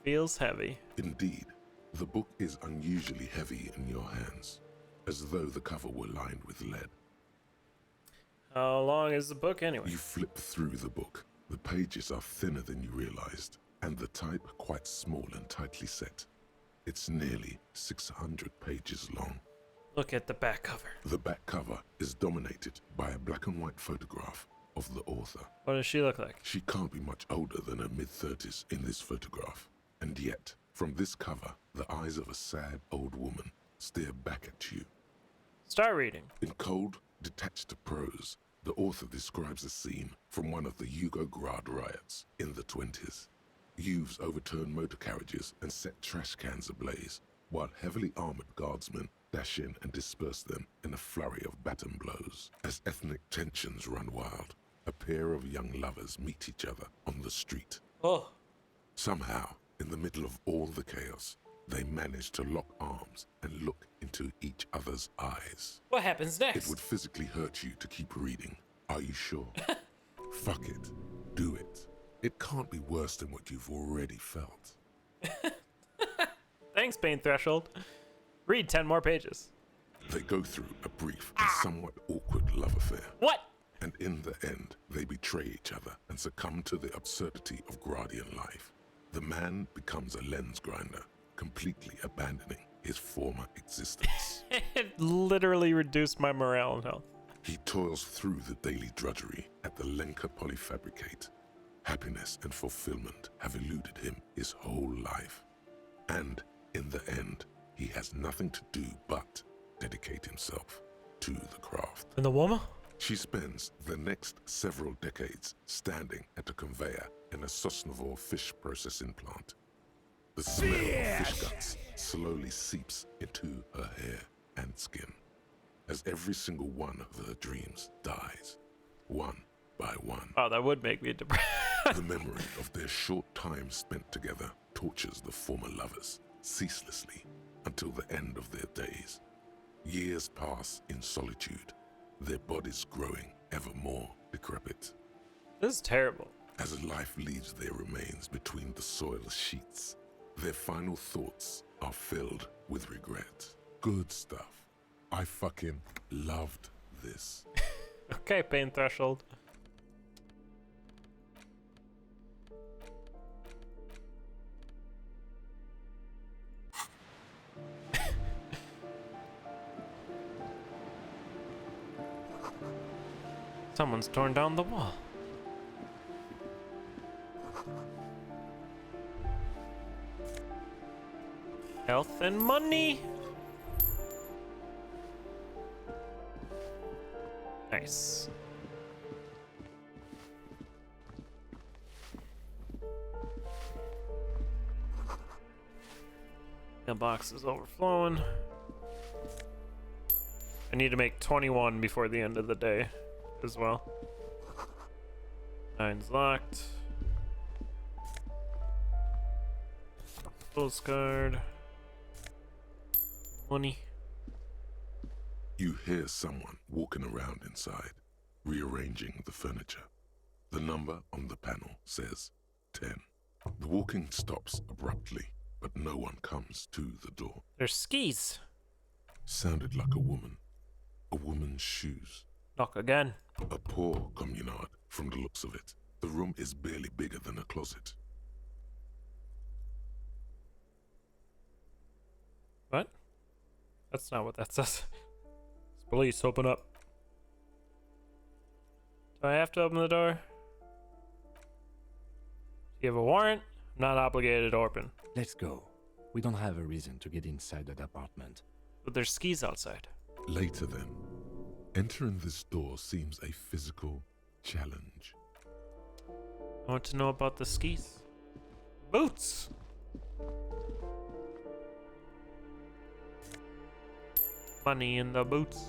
Feels heavy. Indeed, the book is unusually heavy in your hands, as though the cover were lined with lead. How long is the book anyway? You flip through the book. The pages are thinner than you realized, and the type quite small and tightly set. It's nearly 600 pages long. Look at the back cover. The back cover is dominated by a black and white photograph of the author. What does she look like? She can't be much older than her mid-30s in this photograph. And yet, from this cover, the eyes of a sad old woman stare back at you. Start reading. In cold, detached prose, the author describes a scene from one of the Yugograd riots in the 20s. Youths overturned motor carriages and set trash cans ablaze, while heavily armored guardsmen dash in and disperse them in a flurry of baton blows. As ethnic tensions run wild, a pair of young lovers meet each other on the street. Oh. Somehow, in the middle of all the chaos, they manage to lock arms and look into each other's eyes. What happens next? It would physically hurt you to keep reading. Are you sure? Fuck it. Do it. It can't be worse than what you've already felt. Thanks, Pain Threshold. Read 10 more pages. They go through a brief and somewhat awkward love affair. What? And in the end, they betray each other and succumb to the absurdity of Gradian life. The man becomes a lens grinder, completely abandoning his former existence. It literally reduced my morale and health. He toils through the daily drudgery at the Lenka Polyfabricate. Happiness and fulfillment have eluded him his whole life. And in the end, he has nothing to do but dedicate himself to the craft. And the woman? She spends the next several decades standing at a conveyor in a Sosnovo fish processing plant. The smell of fish guts slowly seeps into her hair. ant skin, as every single one of her dreams dies, one by one. Oh, that would make me depressed. The memory of their short time spent together tortures the former lovers ceaselessly until the end of their days. Years pass in solitude, their bodies growing ever more decrepit. This is terrible. As life leaves their remains between the soil sheets, their final thoughts are filled with regret. Good stuff. I fucking loved this. Okay, pain threshold. Someone's torn down the wall. Health and money. Nice. The box is overflowing. I need to make 21 before the end of the day as well. 9's locked. Postcard. Money. You hear someone walking around inside, rearranging the furniture. The number on the panel says 10. The walking stops abruptly, but no one comes to the door. There's skis. Sounded like a woman. A woman's shoes. Knock again. A poor communard, from the looks of it. The room is barely bigger than a closet. What? That's not what that says. Police, open up. Do I have to open the door? Do you have a warrant? I'm not obligated to open. Let's go. We don't have a reason to get inside that apartment. But there's skis outside. Later then, entering this door seems a physical challenge. I want to know about the skis. Boots! Money in the boots.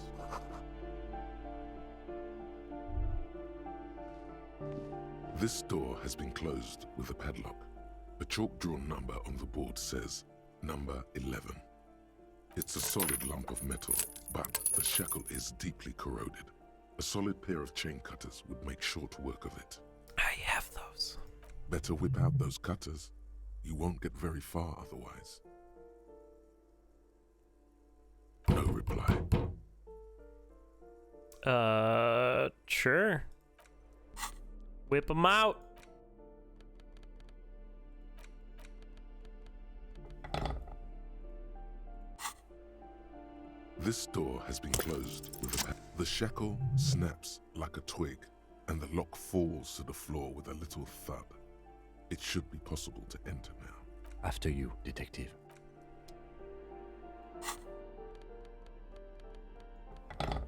This door has been closed with a padlock. A chalk-drawn number on the board says number 11. It's a solid lump of metal, but the shackle is deeply corroded. A solid pair of chain cutters would make short work of it. I have those. Better whip out those cutters. You won't get very far otherwise. No reply. Sure. Whip them out. This door has been closed with a The shackle snaps like a twig, and the lock falls to the floor with a little thud. It should be possible to enter now. After you, detective. I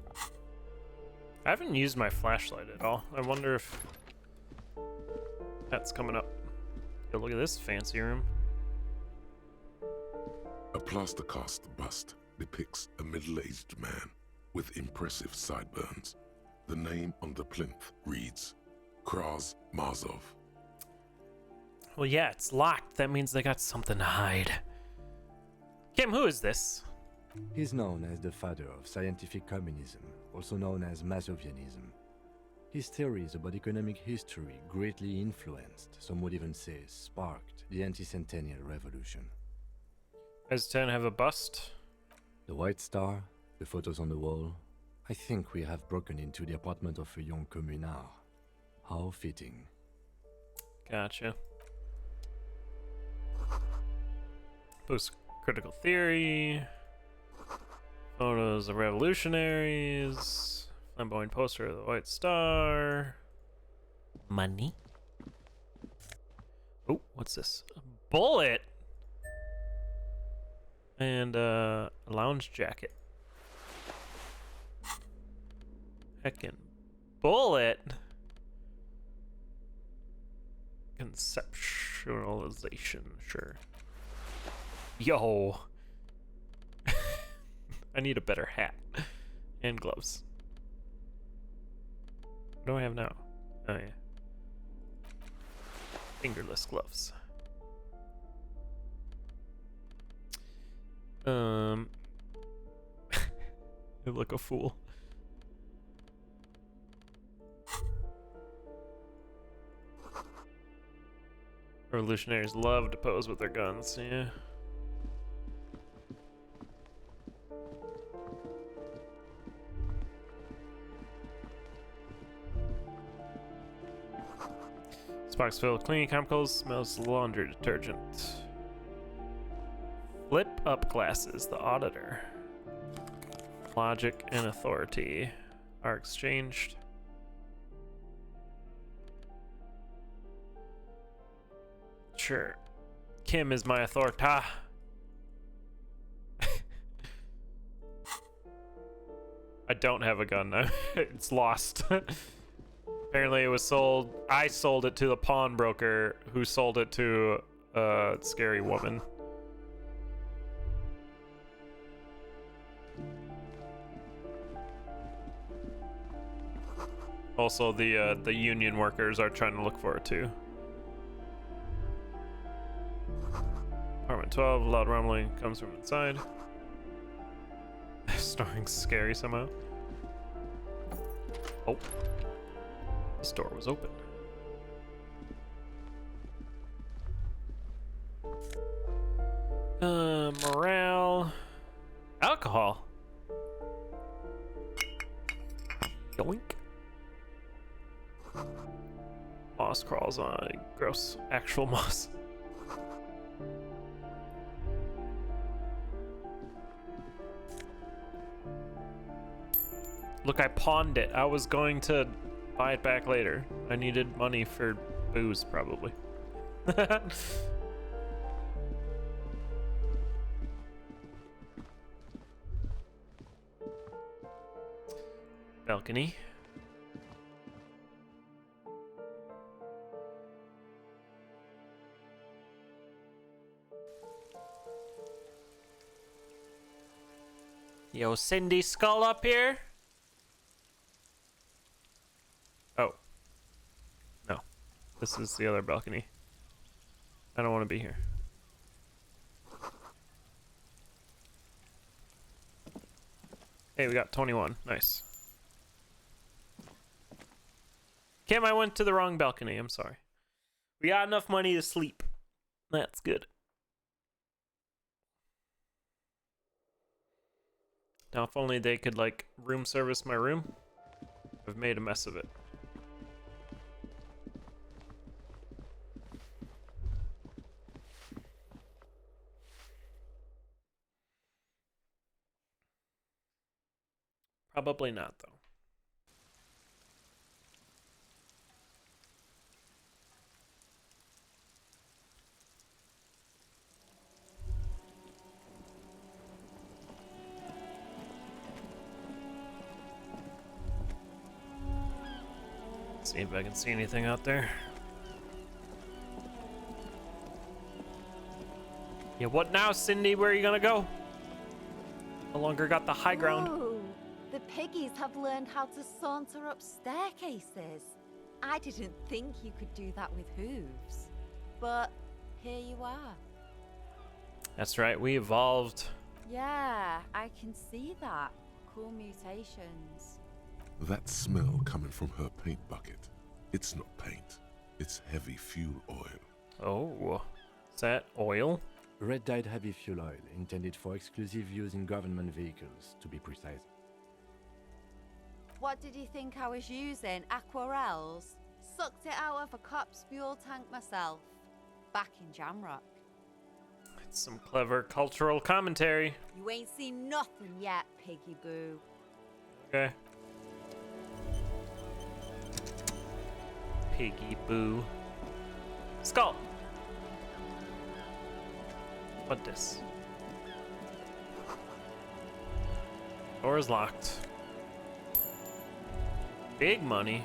haven't used my flashlight at all. I wonder if that's coming up. Yo, look at this fancy room. A plaster cast bust depicts a middle-aged man with impressive sideburns. The name on the plinth reads Kraz Marzov. Well, yeah, it's locked. That means they got something to hide. Kim, who is this? He's known as the father of scientific communism, also known as Mazovianism. His theories about economic history greatly influenced, some would even say sparked, the anti-centennial revolution. Does 10 have a bust? The White Star, the photos on the wall. I think we have broken into the apartment of a young communard. How fitting. Gotcha. Post-critical theory. Photos of revolutionaries. Flamboyant poster of the White Star. Money. Oh, what's this? A bullet! And a lounge jacket. Heckin' bullet! Conceptualization, sure. Yo! I need a better hat. And gloves. What do I have now? Oh, yeah. Fingerless gloves. I look a fool. Revolutionaries love to pose with their guns, yeah. This box filled with cleaning chemicals, smells laundry detergent. Flip up glasses, the auditor. Logic and authority are exchanged. Sure. Kim is my authority. I don't have a gun now. It's lost. Apparently it was sold. I sold it to the pawnbroker who sold it to a scary woman. Also, the union workers are trying to look for it too. Apartment 12, loud rumbling comes from inside. Snoring's scary somehow. Oh. This door was open. Morale. Alcohol. Yoink. Moss crawls on. Gross. Actual moss. Look, I pawned it. I was going to buy it back later. I needed money for booze, probably. Balcony. Yo, Cindy Skull up here? Oh. No. This is the other balcony. I don't want to be here. Hey, we got 21. Nice. Kim, I went to the wrong balcony. I'm sorry. We got enough money to sleep. That's good. Now, if only they could, like, room service my room. I've made a mess of it. Probably not, though. See if I can see anything out there. Yeah, what now, Cindy? Where are you gonna go? No longer got the high ground. Whoa. The piggies have learned how to saunter up staircases. I didn't think you could do that with hooves. But here you are. That's right, we evolved. Yeah, I can see that. Cool mutations. That smell coming from her paint bucket. It's not paint. It's heavy fuel oil. Oh, is that oil? Red-dyed heavy fuel oil, intended for exclusive use in government vehicles, to be precise. What did you think I was using? Aquarels? Sucked it out of a cop's fuel tank myself. Back in Jamrock. It's some clever cultural commentary. You ain't seen nothing yet, Piggy Boo. Okay. Piggy Boo. Skull! What this? Door is locked. Big money.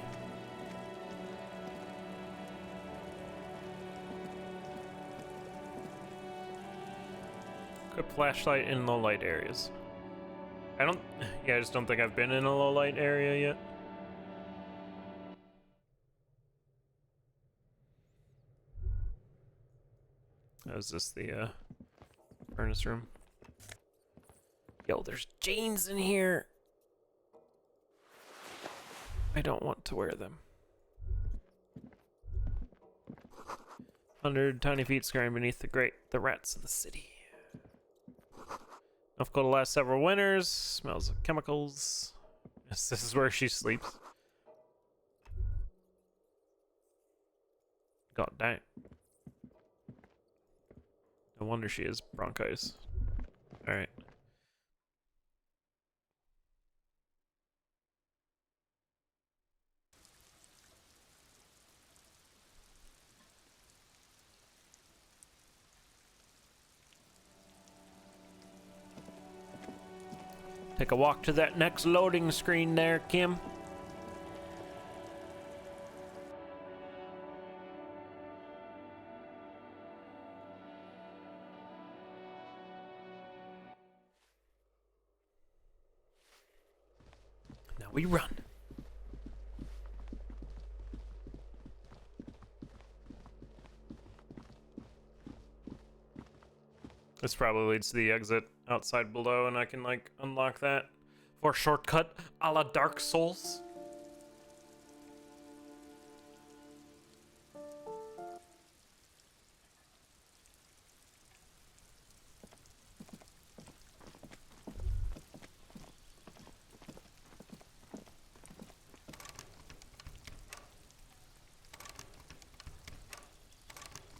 Equip flashlight in low light areas. I just don't think I've been in a low light area yet. Is this the furnace room? Yo, there's jeans in here. I don't want to wear them. 100 tiny feet scurrying beneath the rats of the city. Enough coal to last several winters. Smells of chemicals. Yes, this is where she sleeps. God dang. No wonder she has bronchitis. Alright. Take a walk to that next loading screen there, Kim. Now we run. This probably leads to the exit outside below, and I can, like, unlock that for a shortcut a la Dark Souls.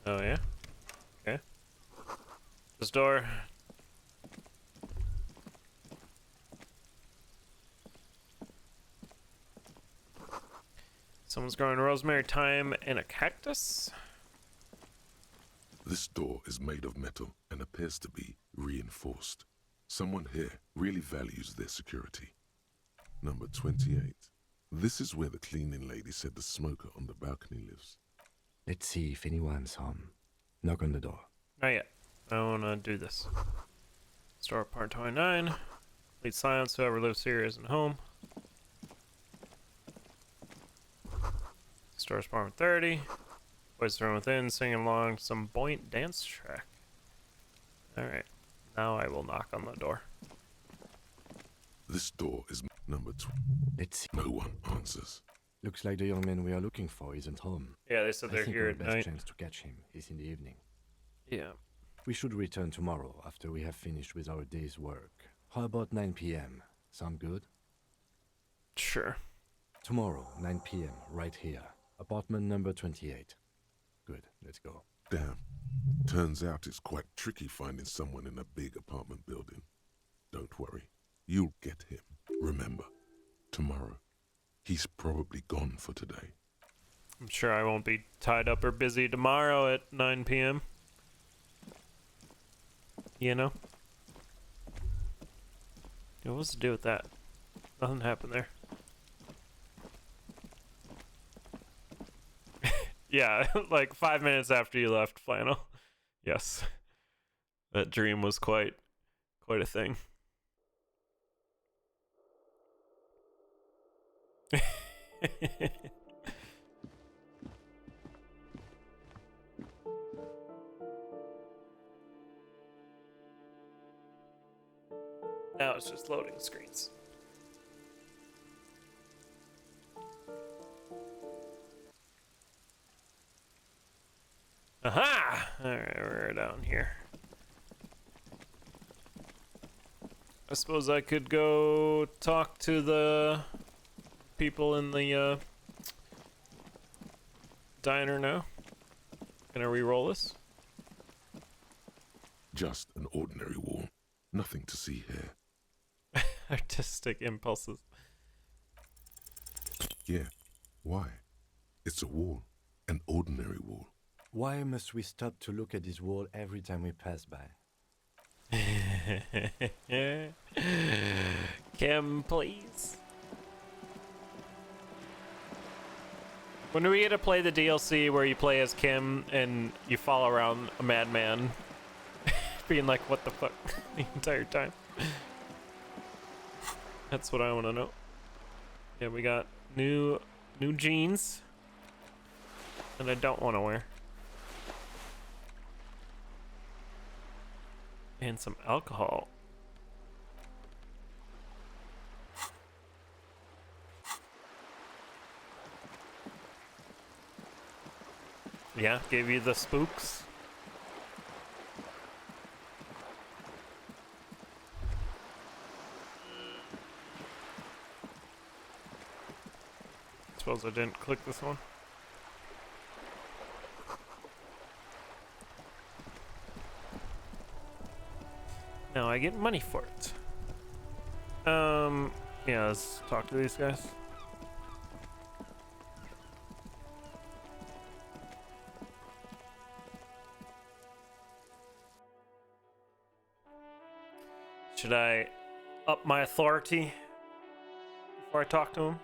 Oh, yeah? Okay. This door. Someone's growing rosemary, thyme, and a cactus? This door is made of metal and appears to be reinforced. Someone here really values their security. Number 28. This is where the cleaning lady said the smoker on the balcony lives. Let's see if anyone's home. Knock on the door. Not yet. I want to do this. Store part 29. Complete silence. Whoever lives here isn't home. Store apartment 30. Boys thrown within, singing along to some buoyant dance track. Alright. Now I will knock on the door. This door is number 2. Let's see. No one answers. Looks like the young man we are looking for isn't home. Yeah, they said they're here at the night. best chance to catch him is in the evening. Yeah. We should return tomorrow after we have finished with our day's work. How about 9 p.m.? Sound good? Sure. Tomorrow, 9 p.m., right here. Apartment number 28. Good, let's go. Damn. Turns out it's quite tricky finding someone in a big apartment building. Don't worry. You'll get him. Remember, tomorrow. He's probably gone for today. I'm sure I won't be tied up or busy tomorrow at 9 p.m. You know? Yeah, what's to do with that? Nothing happened there. Yeah, like 5 minutes after you left, Flannel. Yes. That dream was quite a thing. Now it's just loading screens. Aha! Alright, we're down here. I suppose I could go talk to the people in the diner now. Gonna re-roll this? Just an ordinary wall. Nothing to see here. Artistic impulses. Yeah. Why? It's a wall. An ordinary wall. Why must we stop to look at this wall every time we pass by? Kim, please. When are we gonna play the DLC where you play as Kim and you follow around a madman being like, what the fuck, the entire time? That's what I want to know. Yeah, we got new jeans that I don't want to wear. And some alcohol. Yeah, gave you the spooks. Suppose I didn't click this one. Now I get money for it. Yeah, let's talk to these guys. Should I up my authority before I talk to him?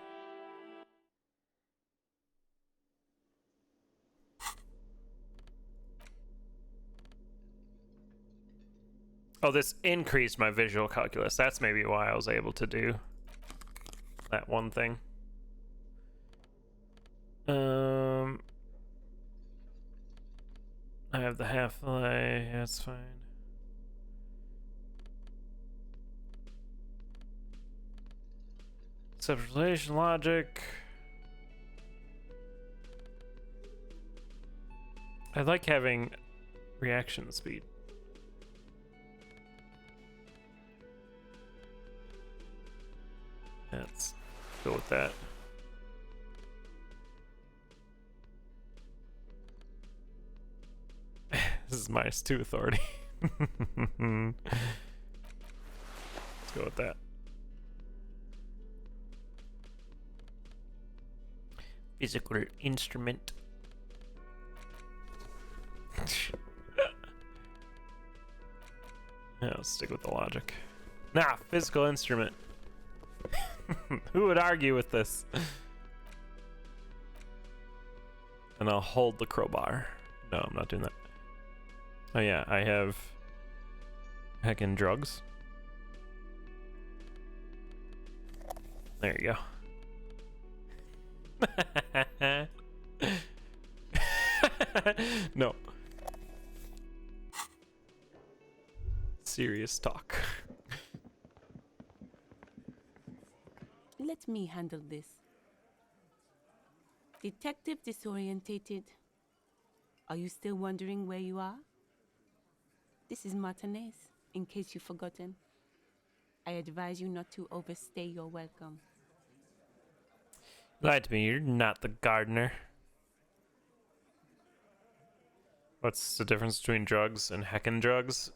Oh, this increased my visual calculus. That's maybe why I was able to do that one thing. I have the half-life. That's fine. Substitution logic. I like having reaction speed. Let's go with that. This is -2 authority. Let's go with that. Physical instrument. Yeah, let's stick with the logic. Nah, physical instrument. Who would argue with this? And I'll hold the crowbar. No, I'm not doing that. Oh yeah, I have heckin' drugs. There you go. No. Serious talk. Let me handle this. Detective disorientated. Are you still wondering where you are? This is Martinez, in case you've forgotten. I advise you not to overstay your welcome. Lied to me, you're not the gardener. What's the difference between drugs and heckin' drugs?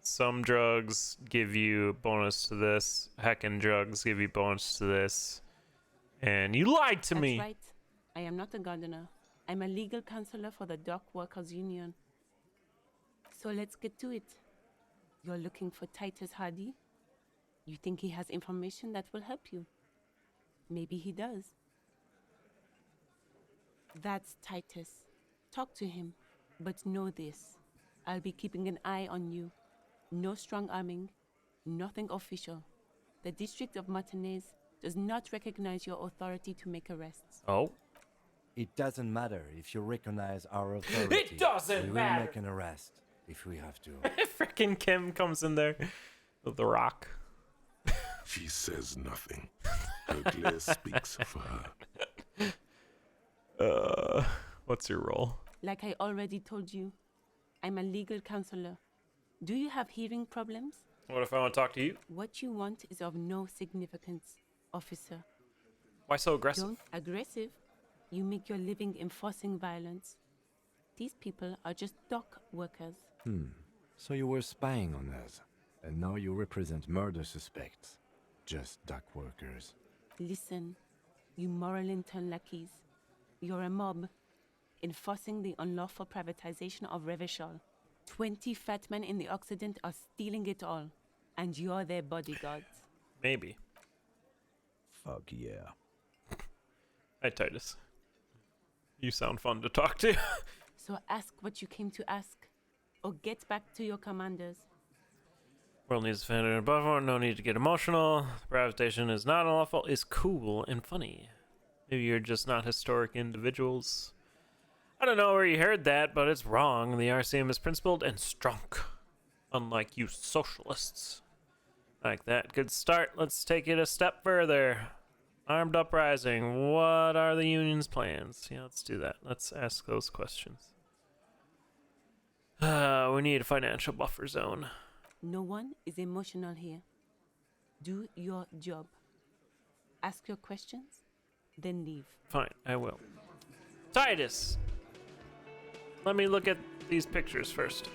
Some drugs give you bonus to this. Heckin' drugs give you bonus to this. And you lied to me! That's right. I am not a gardener. I'm a legal counselor for the Dock Workers Union. So let's get to it. You're looking for Titus Hardy? You think he has information that will help you? Maybe he does. That's Titus. Talk to him. But know this. I'll be keeping an eye on you. No strong arming. Nothing official. The District of Martinez does not recognize your authority to make arrests. Oh? It doesn't matter if you recognize our authority. It doesn't matter! We will make an arrest if we have to. Frickin' Kim comes in there with the rock. She says nothing. Her glare speaks for her. What's your role? Like I already told you, I'm a legal counselor. Do you have hearing problems? What if I want to talk to you? What you want is of no significance, officer. Why so aggressive? Don't aggressive. You make your living enforcing violence. These people are just dock workers. So you were spying on us, and now you represent murder suspects. Just dock workers. Listen, you moral intern lackeys. You're a mob, enforcing the unlawful privatization of Revachol. 20 fat men in the Occident are stealing it all, and you're their bodyguards. Maybe. Fuck yeah. Hi, Titus. You sound fun to talk to. So ask what you came to ask, or get back to your commanders. World needs defended above all. No need to get emotional. Gravitation is not unlawful. Is cool and funny. Maybe you're just not historic individuals. I don't know where you heard that, but it's wrong. The RCM is principled and strong. Unlike you socialists. Like that. Good start. Let's take it a step further. Armed uprising. What are the union's plans? Yeah, let's do that. Let's ask those questions. We need a financial buffer zone. No one is emotional here. Do your job. Ask your questions, then leave. Fine, I will. Titus! Let me look at these pictures first.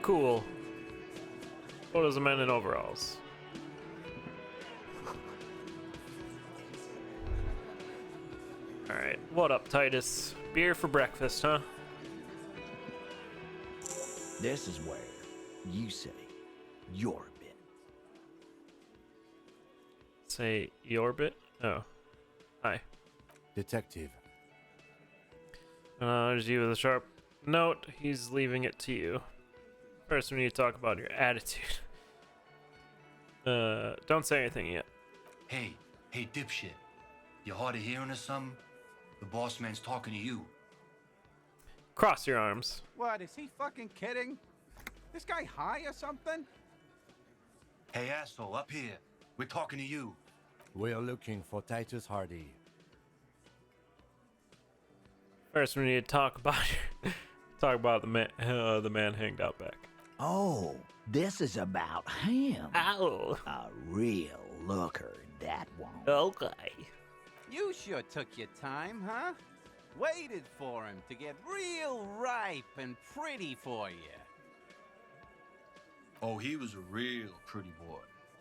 Cool. Photos of men in overalls. Alright, what up, Titus? Beer for breakfast, huh? This is where you say your bit. Say your bit? Oh. Hi. Detective. There's you with a sharp note. He's leaving it to you. First, we need to talk about your attitude. Don't say anything yet. Hey, dipshit. You hard of hearing or something? The boss man's talking to you. Cross your arms. What, is he fucking kidding? This guy high or something? Hey, asshole, up here. We're talking to you. We're looking for Titus Hardy. First, we need to talk about the man hanged out back. Oh, this is about him. Ow. A real looker, that one. Okay. You sure took your time, huh? Waited for him to get real ripe and pretty for you. Oh, he was a real pretty boy.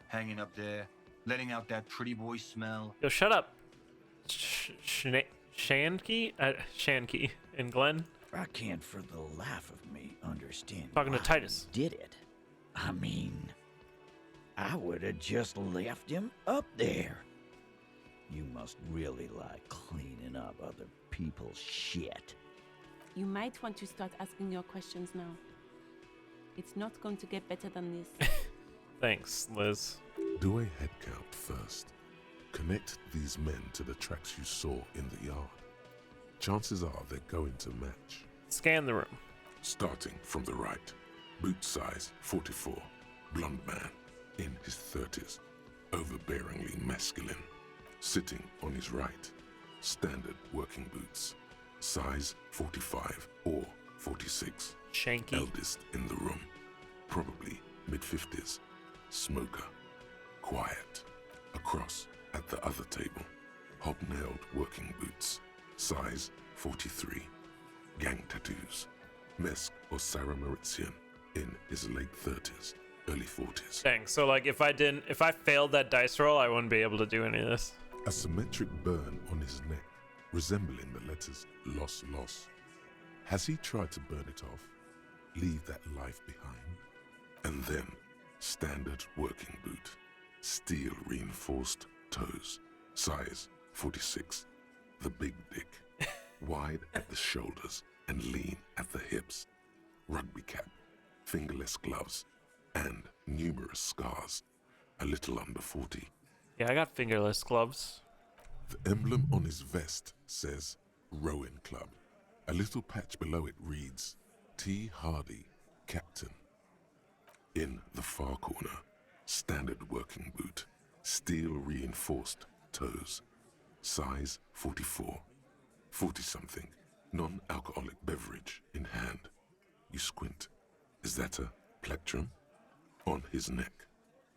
Hanging up there, letting out that pretty boy smell. Yo, shut up. Shanky? Shanky and Glenn? I can't for the life of me understand Talking to why Titus. he did it. I mean, I would have just left him up there. You must really like cleaning up other people's shit. You might want to start asking your questions now. It's not going to get better than this. Thanks, Liz. Do a head count first. Connect these men to the tracks you saw in the yard. Chances are they're going to match. Scan the room. Starting from the right. Boot size 44. Blonde man. In his 30s. Overbearingly masculine. Sitting on his right. Standard working boots. Size 45 or 46. Shanky. Eldest in the room. Probably mid-50s. Smoker. Quiet. Across at the other table. Hobnailed working boots. Size 43. Gang tattoos. Mesk or Sarah Mauritian. In his late 30s. Early 40s. Dang, so like if I failed that dice roll, I wouldn't be able to do any of this. A symmetric burn on his neck, resembling the letters Loss Loss. Has he tried to burn it off? Leave that life behind? And then, standard working boot. Steel reinforced toes. Size 46. The big dick. Wide at the shoulders and lean at the hips. Rugby cap. Fingerless gloves. And numerous scars. A little under 40. Yeah, I got fingerless gloves. The emblem on his vest says Rowing Club. A little patch below it reads T. Hardy, Captain. In the far corner, standard working boot, steel reinforced toes, size 44, 40-something, non-alcoholic beverage in hand. You squint. Is that a plectrum? On his neck.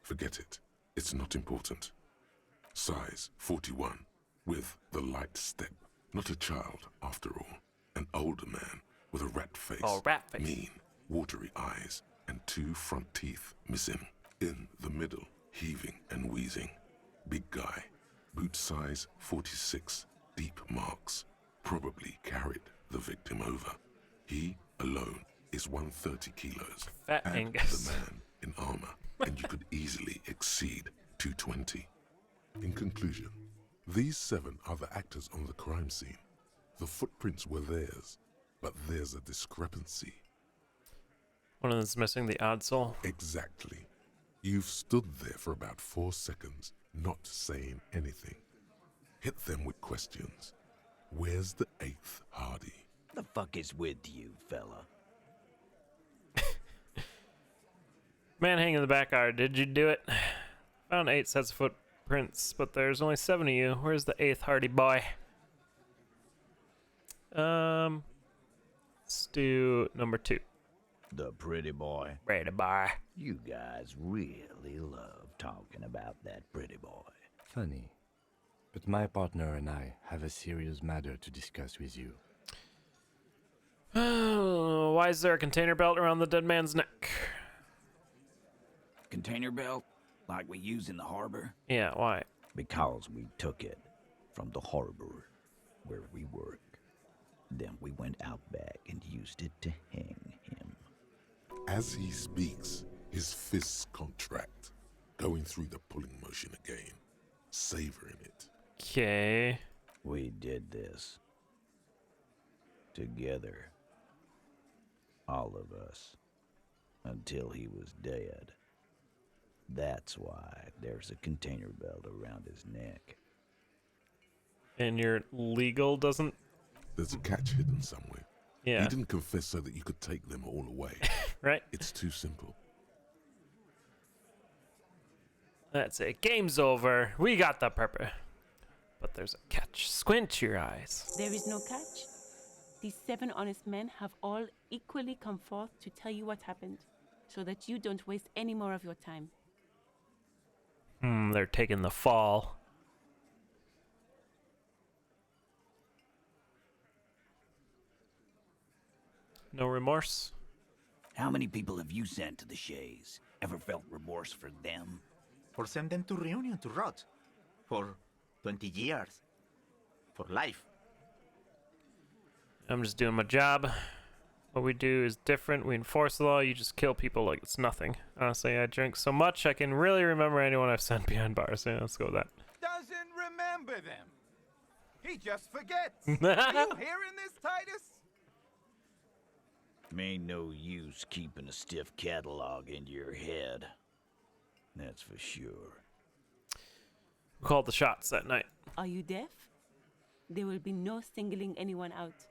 Forget it. It's not important. Size 41, with the light step. Not a child, after all. An older man with a rat face. Oh, rat face. Mean, watery eyes, and 2 front teeth missing. In the middle, heaving and wheezing. Big guy. Boot size 46, deep marks. Probably carried the victim over. He, alone, is 130 kilos. Fat Add Angus. the man in armor, and you could easily exceed 220. In conclusion, these 7 are the actors on the crime scene. The footprints were theirs, but there's a discrepancy. One of them's missing the odd soul. Exactly. You've stood there for about 4 seconds, not saying anything. Hit them with questions. Where's the 8th Hardy? The fuck is with you, fella? Man hanging in the back yard, did you do it? Found 8 sets of footprints, but there's only 7 of you. Where's the 8th Hardy boy? Let's do number 2. The pretty boy. Pretty boy. You guys really love talking about that pretty boy. Funny. But my partner and I have a serious matter to discuss with you. Why is there a container belt around the dead man's neck? Container belt? Like we use in the harbor? Yeah, why? Because we took it from the harbor where we work. Then we went out back and used it to hang him. As he speaks, his fists contract, going through the pulling motion again, savoring it. Okay. We did this. Together. All of us. Until he was dead. That's why there's a container belt around his neck. And your legal doesn't? There's a catch hidden somewhere. Yeah. He didn't confess so that you could take them all away. Right. It's too simple. That's it. Game's over. We got the purpose. But there's a catch. Squint your eyes. There is no catch. These 7 honest men have all equally come forth to tell you what happened, so that you don't waste any more of your time. They're taking the fall. No remorse? How many people have you sent to the Shays? Ever felt remorse for them? Or send them to Reunion to rot. For 20 years. For life. I'm just doing my job. What we do is different. We enforce the law. You just kill people like it's nothing. Honestly, I drink so much I can really remember anyone I've sent behind bars. Yeah, let's go with that. Doesn't remember them. He just forgets. Are you hearing this, Titus? Ain't no use keeping a stiff catalog in your head. That's for sure. We called the shots that night. Are you deaf? There will be no singling anyone out.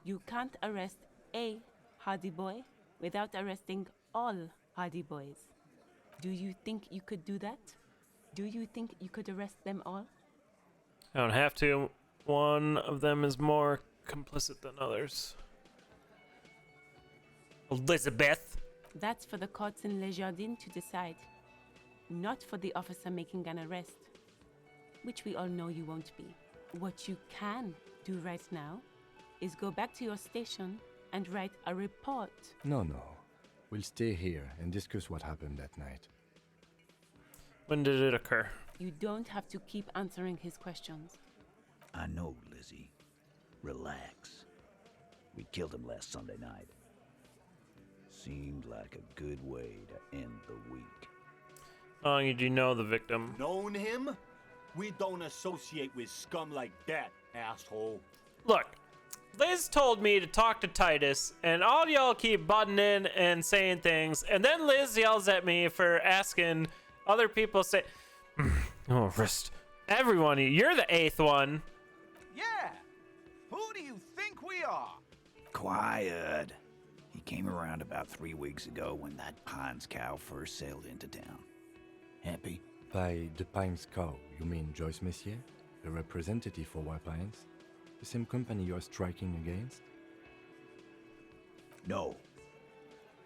You can't arrest a Hardy boy without arresting all Hardy boys. Do you think you could do that? Do you think you could arrest them all? I don't have to. One of them is more complicit than others. Elizabeth. That's for the courts in Les Jardins to decide. Not for the officer making an arrest. Which we all know you won't be. What you can do right now is go back to your station and write a report. No. We'll stay here and discuss what happened that night. When did it occur? You don't have to keep answering his questions. I know, Lizzie. Relax. We killed him last Sunday night. Seemed like a good way to end the week. How long did you know the victim? Known him? We don't associate with scum like that, asshole. Look, Liz told me to talk to Titus, and all y'all keep butting in and saying things, and then Liz yells at me for asking other people say, oh, wrist. Everyone, you're the 8th one. Yeah. Who do you think we are? Quiet. He came around about 3 weeks ago when that Pines cow first sailed into town. Happy? By the Pines cow, you mean Joyce Messier, the representative for White Pines? The same company you are striking against? No.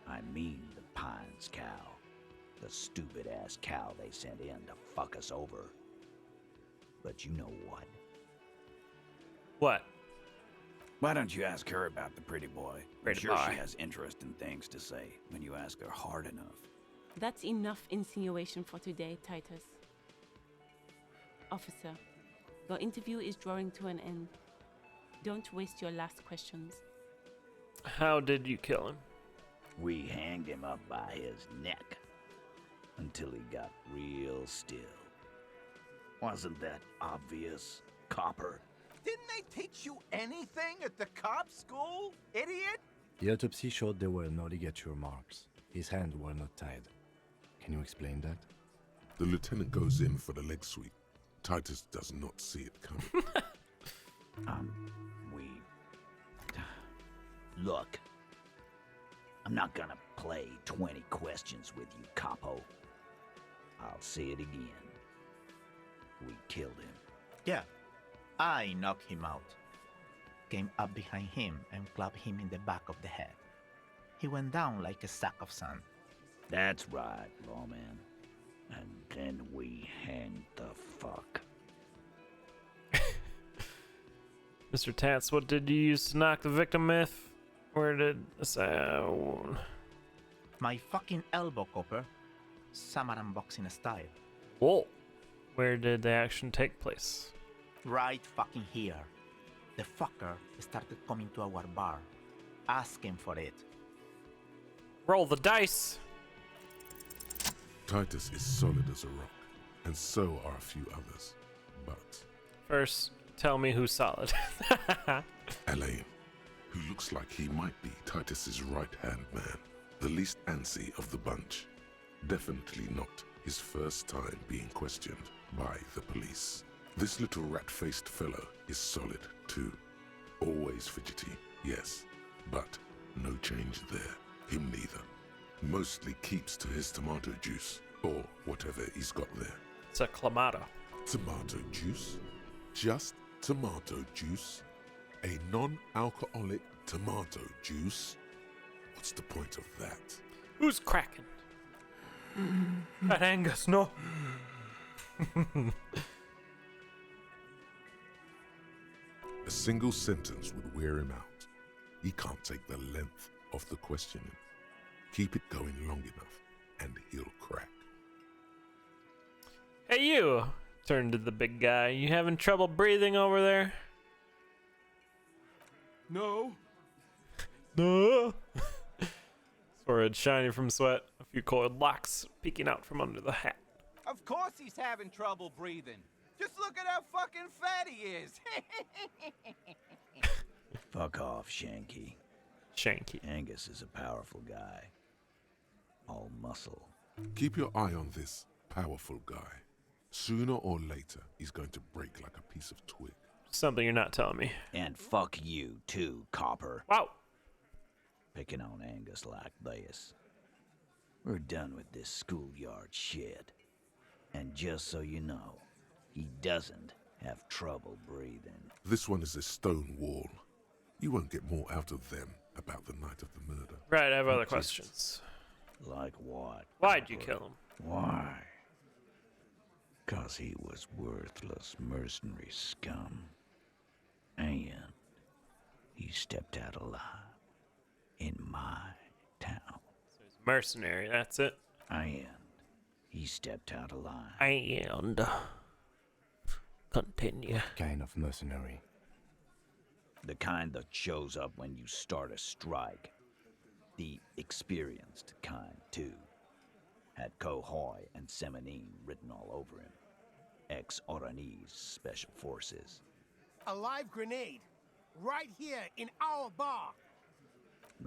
I mean the Pines cow. The stupid-ass cow they sent in to fuck us over. But you know what? What? Why don't you ask her about the pretty boy? Pretty I'm sure boy. she has interesting things to say when you ask her hard enough. That's enough insinuation for today, Titus. Officer, your interview is drawing to an end. Don't waste your last questions. How did you kill him? We hanged him up by his neck until he got real still. Wasn't that obvious, copper? Didn't they teach you anything at the cop school, idiot? The autopsy showed there were no ligature marks. His hands were not tied. Can you explain that? The lieutenant goes in for the leg sweep. Titus does not see it coming. Look. I'm not gonna play 20 questions with you, capo. I'll say it again. We killed him. Yeah, I knocked him out. Came up behind him and clubbed him in the back of the head. He went down like a sack of sand. That's right, lawman. And then we hanged the fuck. Mr. Tats, what did you use to knock the victim with? Where did My fucking elbow, Copper. Samaran boxing style. Whoa. Where did the action take place? Right fucking here. The fucker started coming to our bar, asking for it. Roll the dice. Titus is solid as a rock, and so are a few others. But First, tell me who's solid. Elaine, who looks like he might be Titus's right-hand man, the least antsy of the bunch. Definitely not his first time being questioned by the police. This little rat-faced fellow is solid too. Always fidgety, yes, but no change there. Him neither. Mostly keeps to his tomato juice, or whatever he's got there. It's a clamato. Tomato juice? Just tomato juice? A non-alcoholic tomato juice? What's the point of that? Who's cracking? That Angus, no. A single sentence would wear him out. He can't take the length of the questioning. Keep it going long enough, and he'll crack. Hey, you! Turned to the big guy. You having trouble breathing over there? No. No. Forehead shiny from sweat. A few coiled locks peeking out from under the hat. Of course he's having trouble breathing. Just look at how fucking fat he is. Fuck off, Shanky. Shanky. Angus is a powerful guy. All muscle. Keep your eye on this powerful guy. Sooner or later, he's going to break like a piece of twig. Something you're not telling me. And fuck you, too, Copper. Wow. Picking on Angus like this. We're done with this schoolyard shit. And just so you know, he doesn't have trouble breathing. This one is a stone wall. You won't get more out of them about the night of the murder. Right, I have other questions. Like what? Why'd you kill him? Why? 'Cause he was worthless mercenary scum. And he stepped out alive in my town. So he's a mercenary, that's it? And he stepped out alive. And continue. What kind of mercenary? The kind that shows up when you start a strike. The experienced kind, too. Had Cohoy and Semenine written all over him. Ex-Oranese Special Forces. A live grenade. Right here in our bar.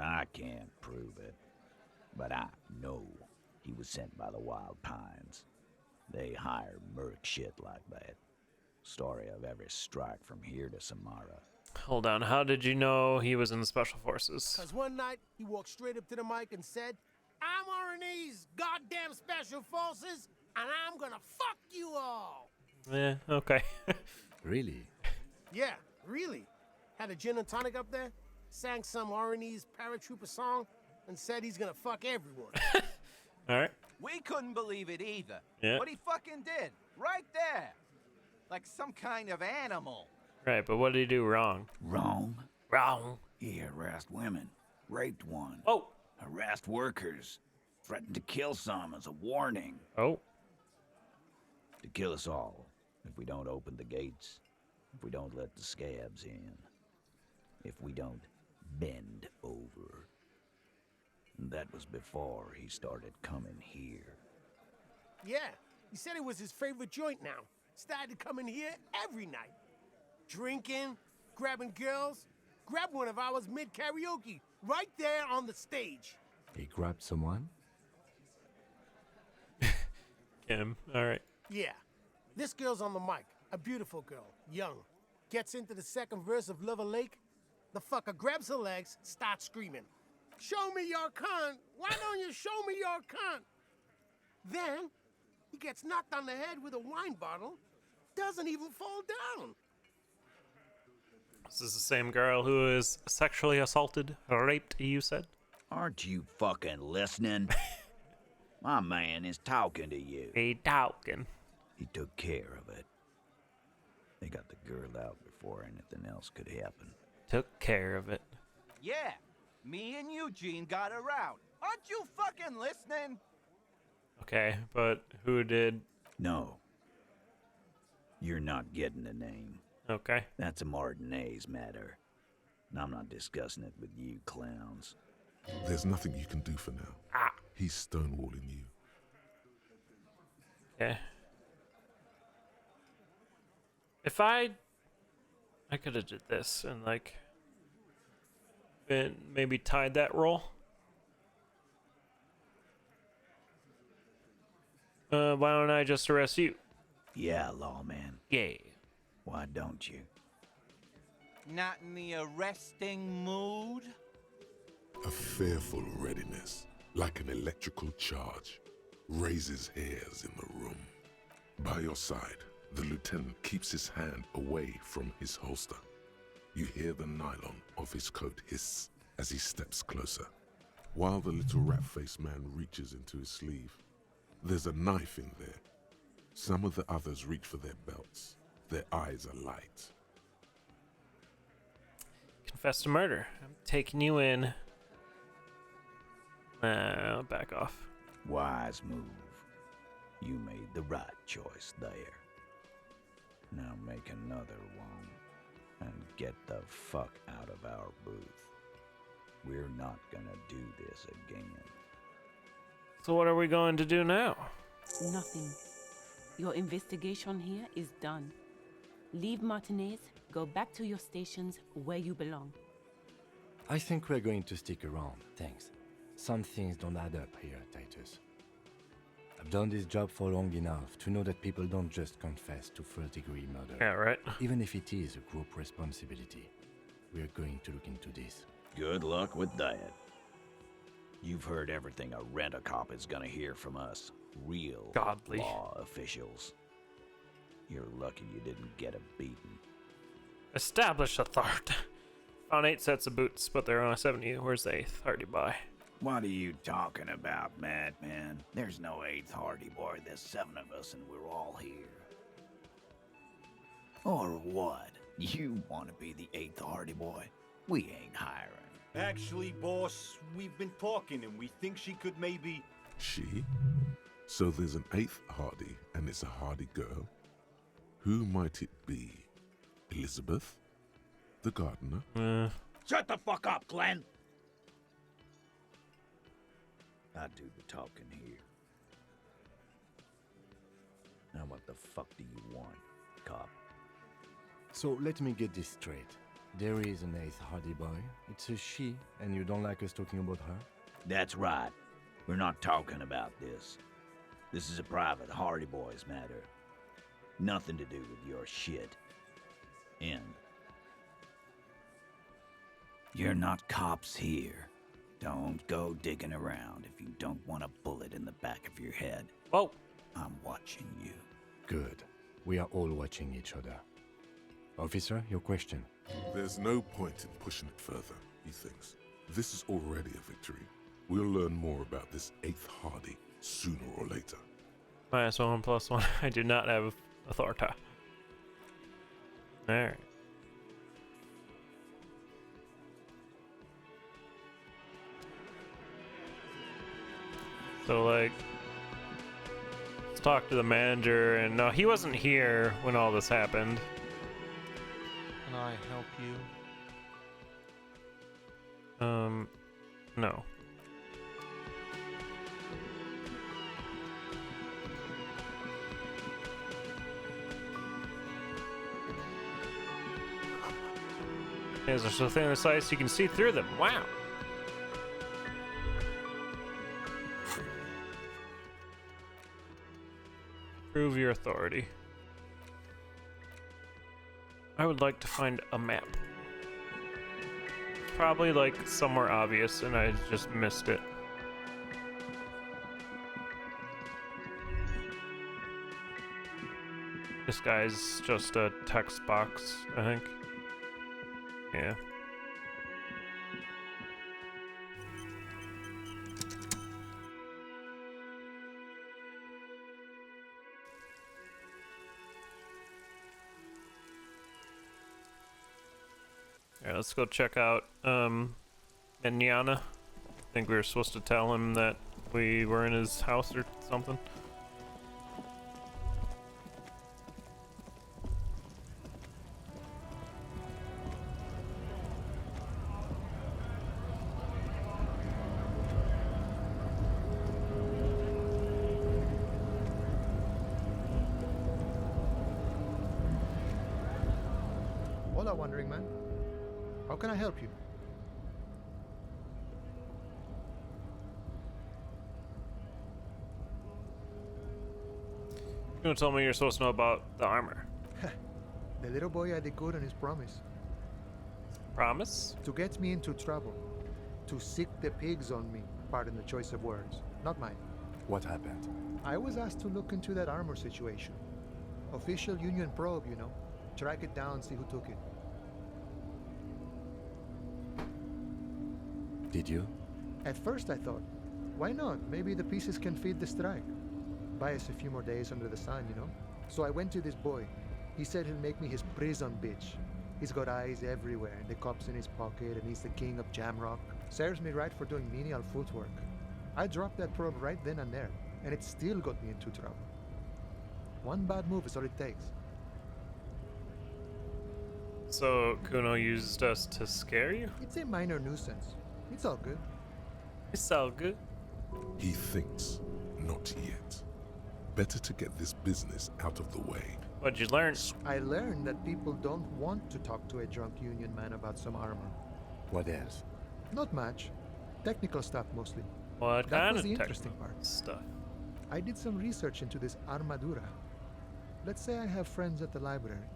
I can't prove it. But I know he was sent by the Wild Pines. They hire merc shit like that. Story of every strike from here to Samara. Hold on, how did you know he was in the Special Forces? Because one night, he walked straight up to the mic and said, I'm RNE's goddamn Special Forces, and I'm gonna fuck you all. Yeah, okay. Really? Yeah, really. Had a gin and tonic up there, sang some RNE's paratrooper song, and said he's gonna fuck everyone. Alright. We couldn't believe it either. Yeah. What he fucking did, right there. Like some kind of animal. Right, but what did he do wrong? Wrong? Wrong. He harassed women, raped one. Oh. Harassed workers, threatened to kill some as a warning. Oh. To kill us all if we don't open the gates, if we don't let the scabs in, if we don't bend over. And that was before he started coming here. Yeah, he said it was his favorite joint now. Started coming here every night. Drinking, grabbing girls. Grabbed one of ours mid-karaoke Right there on the stage. He grabbed someone? Kim, alright. Yeah. This girl's on the mic. A beautiful girl. Young. Gets into the second verse of Lover Lake. The fucker grabs her legs, starts screaming. Show me your cunt! Why don't you show me your cunt? Then, he gets knocked on the head with a wine bottle. Doesn't even fall down. This is the same girl who is sexually assaulted, raped, you said? Aren't you fucking listening? My man is talking to you. He talking. He took care of it. They got the girl out before anything else could happen. Took care of it. Yeah, me and Eugene got her out. Aren't you fucking listening? Okay, but who did? No. You're not getting the name. Okay. That's a Martinez matter. And I'm not discussing it with you clowns. There's nothing you can do for now. He's stonewalling you. Okay. If I could have did this and like maybe tied that roll. Why don't I just arrest you? Yeah, lawman. Yeah. Why don't you? Not in the arresting mood? A fearful readiness, like an electrical charge, raises hairs in the room. By your side, the lieutenant keeps his hand away from his holster. You hear the nylon of his coat hiss as he steps closer. While the little rat-faced man reaches into his sleeve, there's a knife in there. Some of the others reach for their belts. Their eyes are light. Confess to murder. I'm taking you in. I'll back off. Wise move. You made the right choice there. Now make another one and get the fuck out of our booth. We're not gonna do this again. So what are we going to do now? Nothing. Your investigation here is done. Leave Martinez, go back to your stations where you belong. I think we're going to stick around, thanks. Some things don't add up here, Titus. I've done this job for long enough to know that people don't just confess to first-degree murder. Yeah, right. Even if it is a group responsibility. We're going to look into this. Good luck with that. You've heard everything a rent-a-cop is gonna hear from us. Real Godly law officials. You're lucky you didn't get a beating. Establish authority. Found 8 sets of boots, but they're only 70. Where's the 8th? Hardy Boy. What are you talking about, madman? There's no 8th Hardy Boy. There's 7 of us and we're all here. Or what? You want to be the 8th Hardy Boy? We ain't hiring. Actually, boss, we've been talking and we think she could maybe... She? So there's an 8th Hardy, and it's a Hardy girl? Who might it be? Elizabeth? The gardener? Shut the fuck up, Glenn! I do the talking here. Now what the fuck do you want, cop? So let me get this straight. There is an 8th Hardy Boy. It's a she, and you don't like us talking about her? That's right. We're not talking about this. This is a private Hardy Boys matter. Nothing to do with your shit. End. You're not cops here. Don't go digging around if you don't want a bullet in the back of your head. Whoa. I'm watching you. Good. We are all watching each other. Officer, your question. There's no point in pushing it further, he thinks. This is already a victory. We'll learn more about this 8th Hardy sooner or later. -1+1. I do not have authority. Alright. So, like, let's talk to the manager, and no, he wasn't here when all this happened. Can I help you? No. There's so thin the slice you can see through them. Wow. Prove your authority. I would like to find a map. Probably like somewhere obvious and I just missed it. This guy's just a text box, I think. Yeah. Alright, let's go check out Enyana. I think we were supposed to tell him that we were in his house or something. Hola, Wandering Man. How can I help you? You're gonna tell me you're supposed to know about the armor. The little boy had a good on his promise. Promise? To get me into trouble. To sick the pigs on me. Pardon the choice of words. Not mine. What happened? I was asked to look into that armor situation. Official Union probe, you know. Track it down, see who took it. Did you? At first I thought, why not? Maybe the pieces can feed the strike. Buy us a few more days under the sun, you know? So I went to this boy. He said he'll make me his prison bitch. He's got eyes everywhere, and the cop's in his pocket, and he's the king of Jamrock. Serves me right for doing menial footwork. I dropped that probe right then and there, and it still got me into trouble. One bad move is all it takes. So Kuno used us to scare you? It's a minor nuisance. It's all good. It's all good. He thinks, not yet. Better to get this business out of the way. What'd you learn? I learned that people don't want to talk to a drunk Union man about some armor. What else? Not much. Technical stuff mostly. What That kind was of the interesting part. stuff? I did some research into this armadura. Let's say I have friends at the library.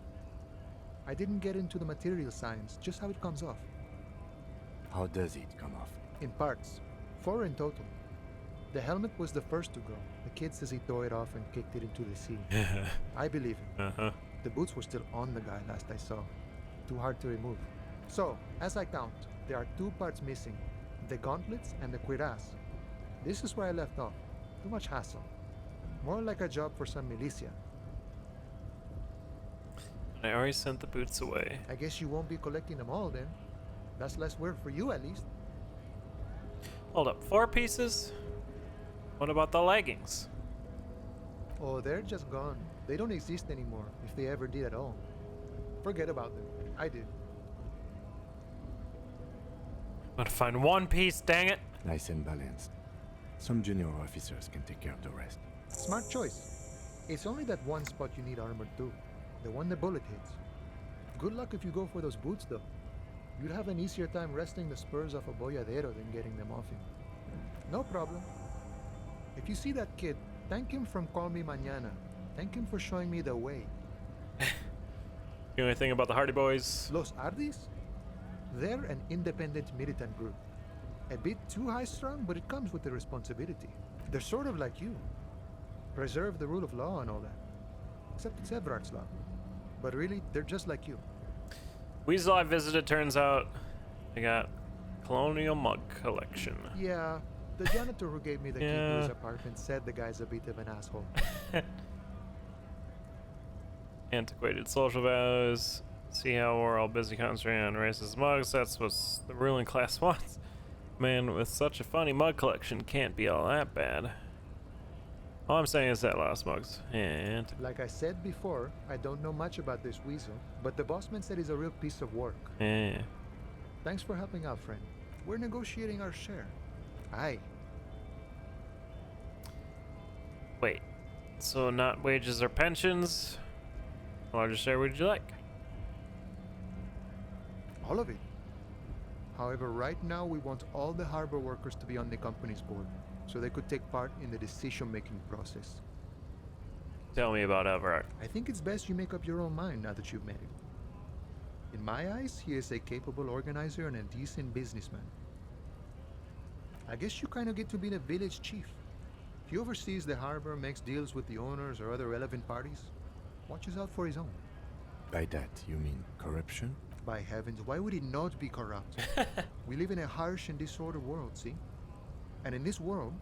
I didn't get into the material science, just how it comes off. How does it come off? In parts. 4 in total. The helmet was the first to go. The kid says he tore it off and kicked it into the sea. I believe him. Uh-huh. The boots were still on the guy last I saw. Too hard to remove. So, as I count, there are 2 parts missing. The gauntlets and the cuirass. This is where I left off. Too much hassle. More like a job for some militia. I already sent the boots away. I guess you won't be collecting them all then. That's less work for you at least. Hold up, 4 pieces? What about the leggings? Oh, they're just gone. They don't exist anymore, if they ever did at all. Forget about them. I did. I'm gonna find 1 piece, dang it! Nice and balanced. Some junior officers can take care of the rest. Smart choice. It's only that one spot you need armor too. The one the bullet hits. Good luck if you go for those boots though. You'd have an easier time wresting the spurs off a boyadero than getting them off him. No problem. If you see that kid, thank him from Call Me Mañana. Thank him for showing me the way. You know anything about the Hardy Boys? Los Ardis? They're an independent militant group. A bit too high-strung, but it comes with the responsibility. They're sort of like you. Preserve the rule of law and all that. Except it's Everard's law. But really, they're just like you. Weasel I visited, turns out they got colonial mug collection. Yeah, the janitor who gave me the key to his apartment said the guy's a bit of an asshole. Antiquated social values. See how we're all busy concentrating on racist mugs. That's what the ruling class wants. Man with such a funny mug collection can't be all that bad. All I'm saying is that last mugs. And like I said before, I don't know much about this weasel, but the bossman said he's a real piece of work. yeah. Thanks for helping out, friend. We're negotiating our share. Aye. Wait. So not wages or pensions? Larger share would you like? All of it. However, right now we want all the harbor workers to be on the company's board, so they could take part in the decision-making process. Tell me about Everard. I think it's best you make up your own mind now that you've met him. In my eyes, he is a capable organizer and a decent businessman. I guess you kind of get to be the village chief. He oversees the harbor, makes deals with the owners or other relevant parties, watches out for his own. By that, you mean corruption? By heavens, why would he not be corrupt? We live in a harsh and disordered world, see? And in this world,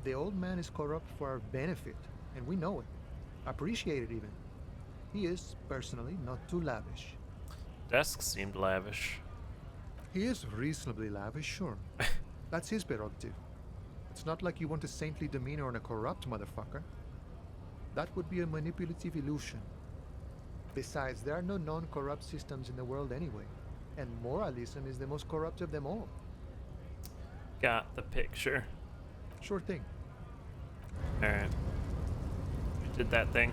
the old man is corrupt for our benefit, and we know it. Appreciate it even. He is, personally, not too lavish. Desk seemed lavish. He is reasonably lavish, sure. That's his prerogative. It's not like you want a saintly demeanor on a corrupt motherfucker. That would be a manipulative illusion. Besides, there are no non-corrupt systems in the world anyway, and moralism is the most corrupt of them all. Got the picture. Sure thing. Alright. We did that thing.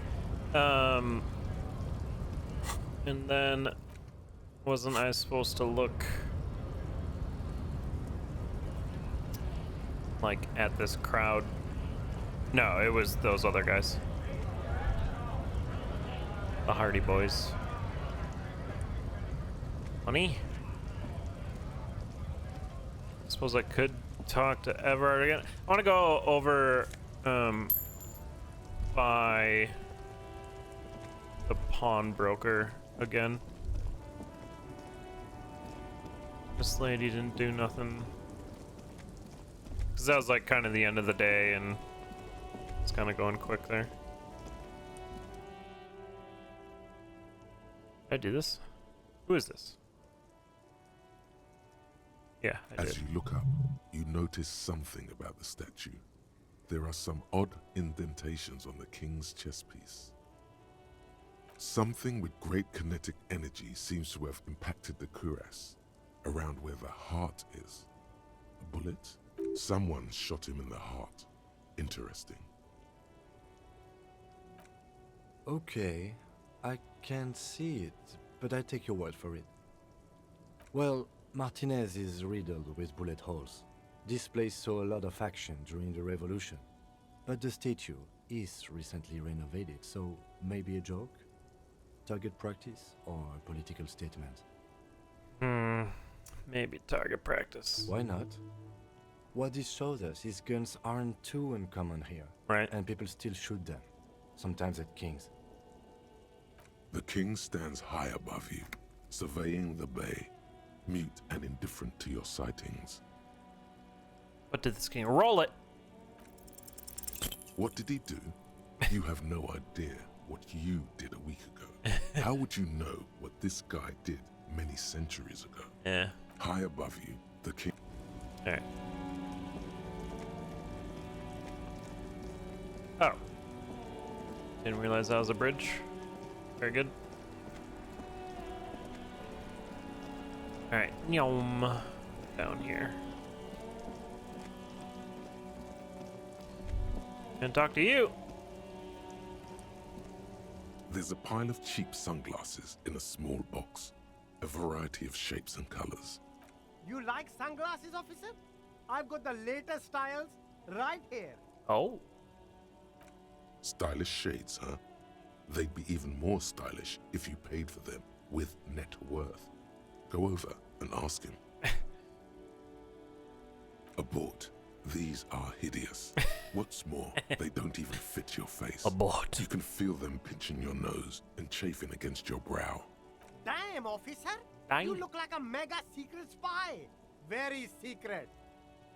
And then wasn't I supposed to look like at this crowd? No, it was those other guys. The Hardy Boys. Money? I suppose I could talk to Everard again. I want to go over by the pawnbroker again. This lady didn't do nothing. Because that was like kind of the end of the day and it's kind of going quick there. Did I do this? Who is this? Yeah, I did. As you look up, you notice something about the statue. There are some odd indentations on the king's chest piece. Something with great kinetic energy seems to have impacted the cuirass, around where the heart is. A bullet? Someone shot him in the heart. Interesting. Okay, I can't see it, but I take your word for it. Well, Martinez is riddled with bullet holes. This place saw a lot of action during the revolution. But the statue is recently renovated, so maybe a joke? Target practice or a political statement? Maybe target practice. Why not? What this shows us is guns aren't too uncommon here. Right. And people still shoot them, sometimes at kings. The king stands high above you, surveying the bay, mute and indifferent to your sightings. What did this king roll it? What did he do? You have no idea what you did a week ago. How would you know what this guy did many centuries ago? Yeah. High above you, the king... Alright. Oh. Didn't realize that was a bridge. Very good. Alright, yum. Down here. And talk to you. There's a pile of cheap sunglasses in a small box. A variety of shapes and colors. You like sunglasses, officer? I've got the latest styles right here. Oh. Stylish shades, huh? They'd be even more stylish if you paid for them with net worth. Go over and ask him. Abort. These are hideous. What's more, they don't even fit your face. Abort. You can feel them pinching your nose and chafing against your brow. Damn, officer. Damn. You look like a mega secret spy. Very secret.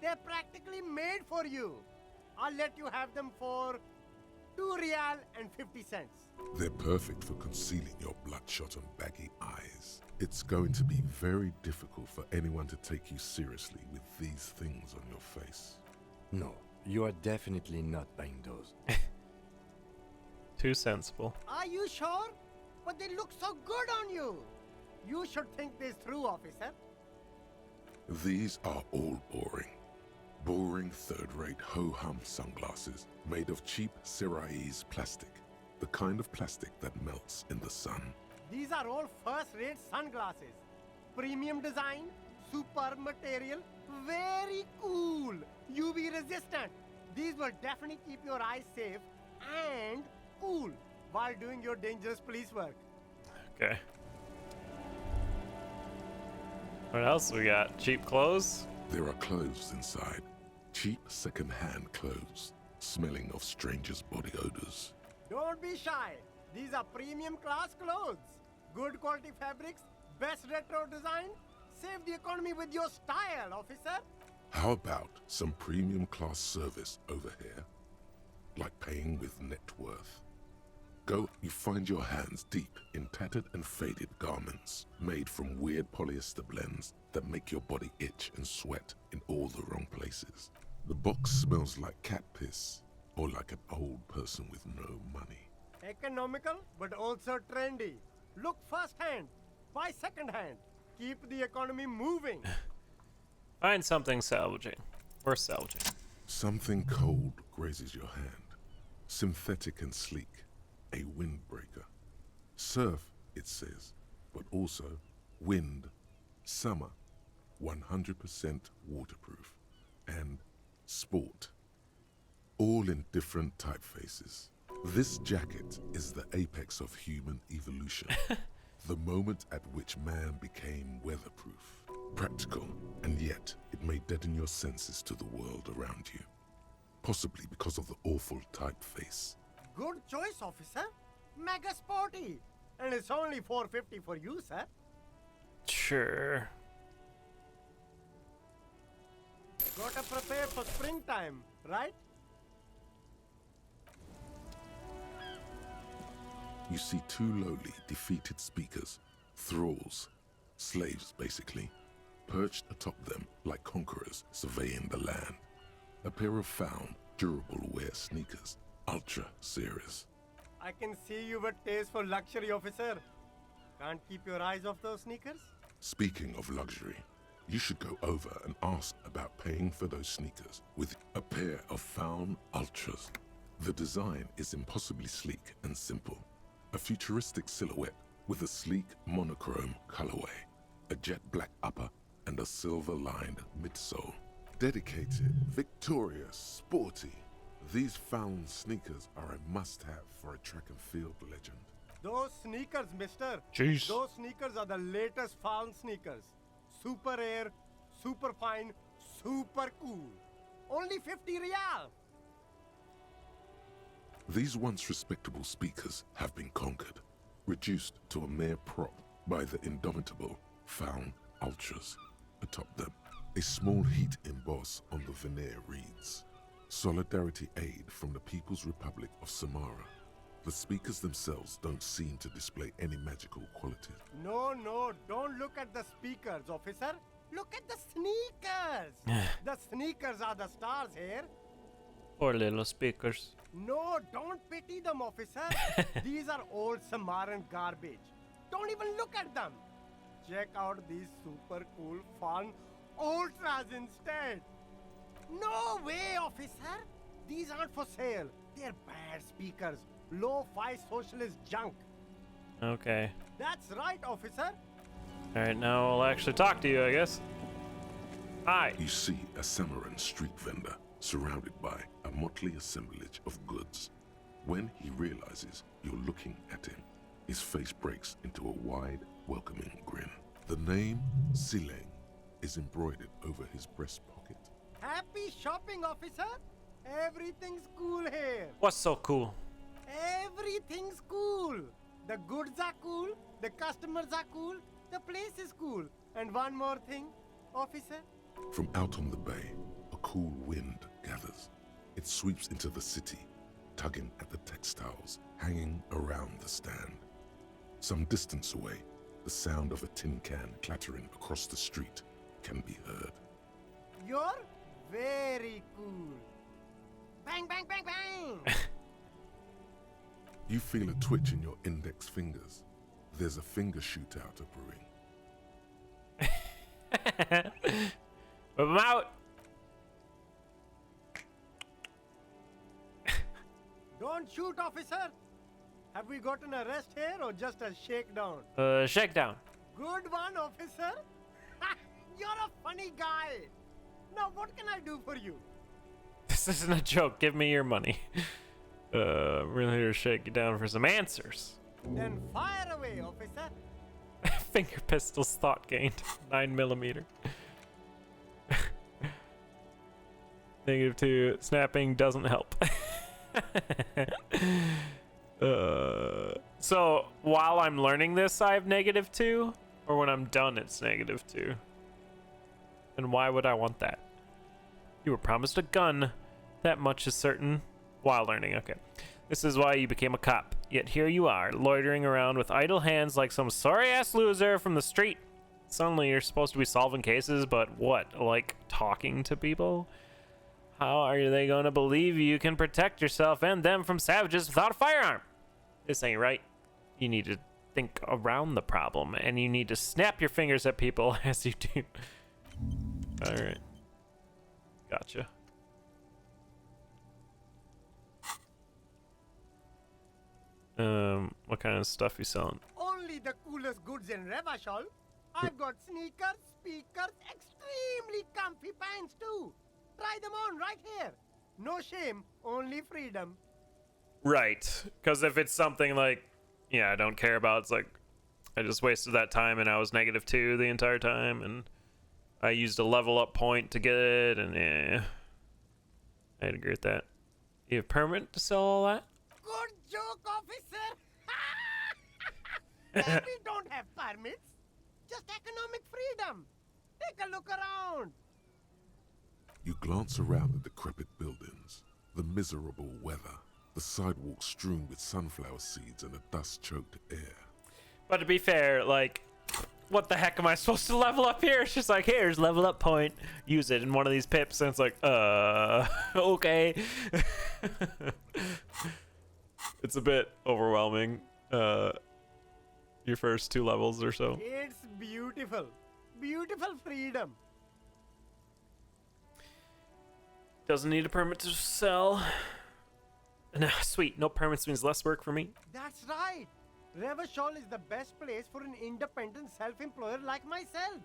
They're practically made for you. I'll let you have them for 2 real and 50 cents. They're perfect for concealing your bloodshot and baggy eyes. It's going to be very difficult for anyone to take you seriously with these things on your face. No, you are definitely not buying those. Too sensible. Are you sure? But they look so good on you. You should think this through, officer. These are all boring. Boring third-rate ho-hum sunglasses made of cheap Syrahese plastic. The kind of plastic that melts in the sun. These are all first-rate sunglasses. Premium design, superb material, very cool. UV resistant. These will definitely keep your eyes safe and cool while doing your dangerous police work. Okay. What else we got? Cheap clothes? There are clothes inside. Cheap second-hand clothes, smelling of strangers' body odors. Don't be shy. These are premium class clothes. Good quality fabrics, best retro design. Save the economy with your style, officer. How about some premium class service over here? Like paying with net worth. Go, you find your hands deep in tattered and faded garments made from weird polyester blends that make your body itch and sweat in all the wrong places. The box smells like cat piss or like an old person with no money. Economical, but also trendy. Look firsthand, buy secondhand. Keep the economy moving. Find something salvaging. Worth salvaging. Something cold grazes your hand. Synthetic and sleek. A windbreaker. Surf, it says, but also wind, summer, 100% waterproof, and sport. All in different typefaces. This jacket is the apex of human evolution. The moment at which man became weatherproof, practical, and yet it may deaden your senses to the world around you. Possibly because of the awful typeface. Good choice, officer. Mega sporty. And it's only $4.50 for you, sir. Sure. Gotta prepare for springtime, right? You see two lowly, defeated speakers, thralls, slaves basically, perched atop them like conquerors surveying the land. A pair of found, durable wear sneakers, ultra series. I can see you with taste for luxury, officer. Can't keep your eyes off those sneakers? Speaking of luxury, you should go over and ask about paying for those sneakers with a pair of found ultras. The design is impossibly sleek and simple. A futuristic silhouette with a sleek monochrome colorway, a jet black upper, and a silver-lined midsole. Dedicated, victorious, sporty. These found sneakers are a must-have for a track and field legend. Those sneakers, mister. Jeez. Those sneakers are the latest found sneakers. Super rare, super fine, super cool. Only 50 real. These once respectable speakers have been conquered, reduced to a mere prop by the indomitable found ultras. Atop them, a small heat emboss on the veneer reads, Solidarity Aid from the People's Republic of Samara. The speakers themselves don't seem to display any magical qualities. No, don't look at the speakers, officer. Look at the sneakers. The sneakers are the stars here. Poor little speakers. No, don't pity them, officer. These are old Samaran garbage. Don't even look at them. Check out these super cool, fun ultras instead. No way, officer. These aren't for sale. They're bad speakers. Low-fi socialist junk. Okay. That's right, officer. Alright, now I'll actually talk to you, I guess. Hi. You see a Samaran street vendor surrounded by a motley assemblage of goods. When he realizes you're looking at him, his face breaks into a wide, welcoming grin. The name Sileng is embroidered over his breast pocket. Happy shopping, officer. Everything's cool here. What's so cool? Everything's cool. The goods are cool, the customers are cool, the place is cool. And one more thing, officer. From out on the bay, a cool wind gathers. It sweeps into the city, tugging at the textiles hanging around the stand. Some distance away, the sound of a tin can clattering across the street can be heard. You're very cool. Bang, bang, bang, bang! You feel a twitch in your index fingers. There's a finger shootout brewing. Whip 'em out! Don't shoot, officer! Have we got an arrest here or just a shakedown? Shakedown. Good one, officer! You're a funny guy! Now what can I do for you? This This isn't a joke. Give me your money. We're here to shake you down for some answers. Then fire away, officer. Finger pistols thought gained. 9mm. -2. Snapping doesn't help. So while I'm learning this, I have -2, or when I'm done, it's -2. And why would I want that? You were promised a gun. That much is certain. While learning, okay. This is why you became a cop. Yet here you are, loitering around with idle hands like some sorry-ass loser from the street. Suddenly you're supposed to be solving cases, but what? Like talking to people? How are they going to believe you can protect yourself and them from savages without a firearm? This ain't right. You need to think around the problem, and you need to snap your fingers at people as you do. Alright. Gotcha. What kind of stuff you selling? Only the coolest goods in Revachol. I've got sneakers, speakers, extremely comfy pants too. Try them on right here. No shame, only freedom. Right. Because if it's something like, yeah, I don't care about, it's like, I just wasted that time and I was -2 the entire time, and I used a level up point to get it, and yeah. I'd agree with that. You have permit to sell all that? Good joke, officer. We don't have permits. Just economic freedom. Take a look around. You glance around the decrepit buildings, the miserable weather, the sidewalks strewn with sunflower seeds and a dust-choked air. But to be fair, like, what the heck am I supposed to level up here? It's just like, here's level up point. Use it in one of these pips, and it's like, okay. It's a bit overwhelming. Your first 2 levels or so. It's beautiful. Beautiful freedom. Doesn't need a permit to sell. No, sweet. No permits means less work for me. That's right. Revachol is the best place for an independent self-employer like myself.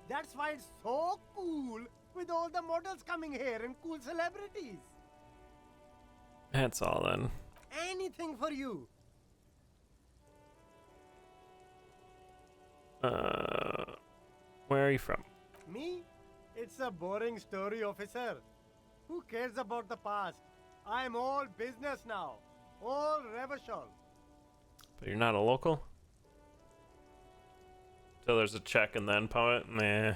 That's why it's so cool with all the models coming here and cool celebrities. That's all then. Anything for you. Where are you from? Me? It's a boring story, officer. Who cares about the past? I'm all business now. All Revachol. But you're not a local? So there's a check and then poet? Nah.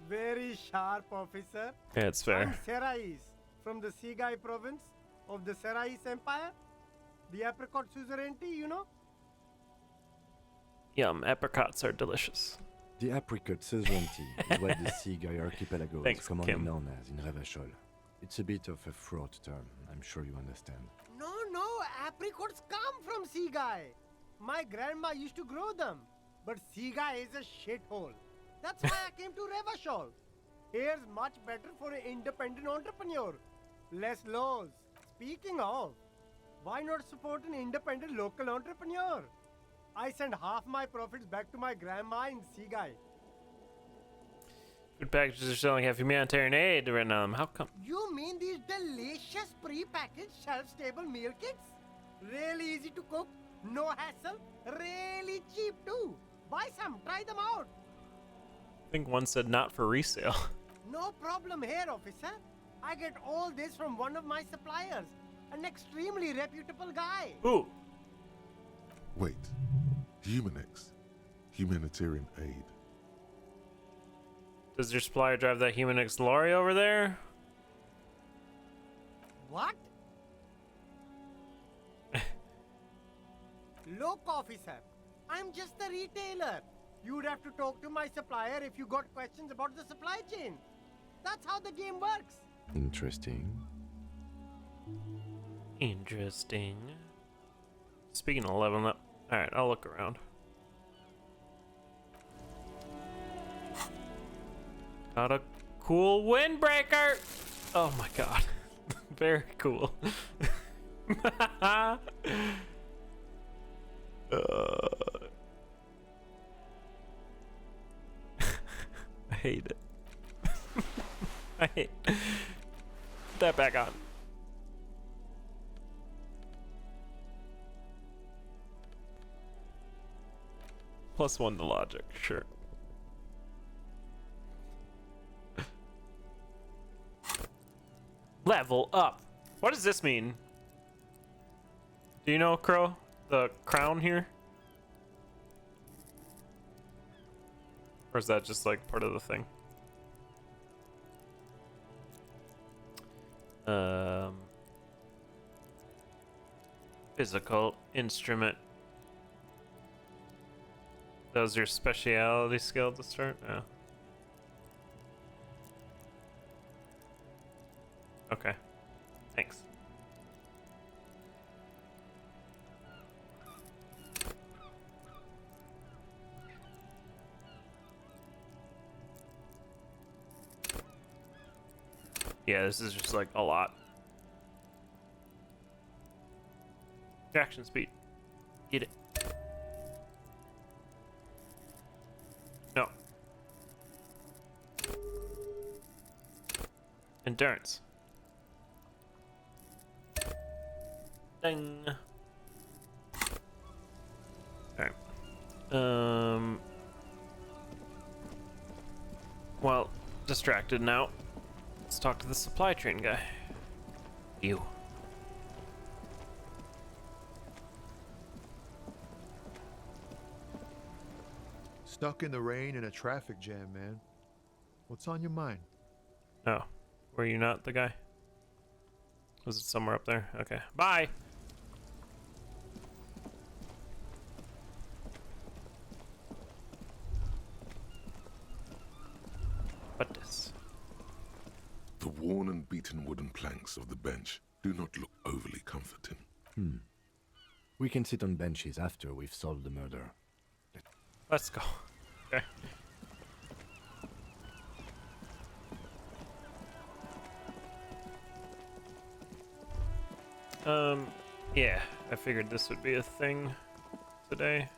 Very sharp, officer. Yeah, it's fair. I'm Serais, from the Sigai province of the Serais Empire. The apricot suzerainty, you know? Yum, apricots are delicious. The apricot suzerainty is what the Sigai archipelago is commonly known as in Revachol. It's a bit of a fraught term, I'm sure you understand. No, apricots come from Sigai. My grandma used to grow them. But Sigai is a shithole. That's why I came to Revachol. Here's much better for an independent entrepreneur. Less laws. Speaking of, why not support an independent local entrepreneur? I send half my profits back to my grandma in Sigai. Food packages are selling have humanitarian aid written on them. How come? You mean these delicious pre-packaged shelf-stable meal kits? Really easy to cook, no hassle, really cheap too. Buy some, try them out. I think one said not for resale. No problem here, officer. I get all this from one of my suppliers, an extremely reputable guy. Ooh. Wait. Humanex. Humanitarian aid. Does your supplier drive that Humanix lorry over there? What? Look, officer, I'm just a retailer. You'd have to talk to my supplier if you got questions about the supply chain. That's how the game works. Interesting. Interesting. Speaking of leveling up, alright, I'll look around. Got a cool windbreaker! Oh my god. Very cool. I hate it. I hate that back on. +1 to logic, sure. Level up. What does this mean? Do you know, Crow? The crown here? Or is that just like part of the thing? Physical instrument. That was your speciality skill to start? Yeah. Okay. Thanks. Yeah, this is just like a lot. Reaction speed. Get it. No. Endurance. Ding. Alright. Well, distracted now. Let's talk to the supply train guy. You. Stuck in the rain in a traffic jam, man. What's on your mind? Oh. Were you not the guy? Was it somewhere up there? Okay. Bye! What this? The worn and beaten wooden planks of the bench do not look overly comforting. We can sit on benches after we've solved the murder. Let's go. Okay. Yeah, I figured this would be a thing today.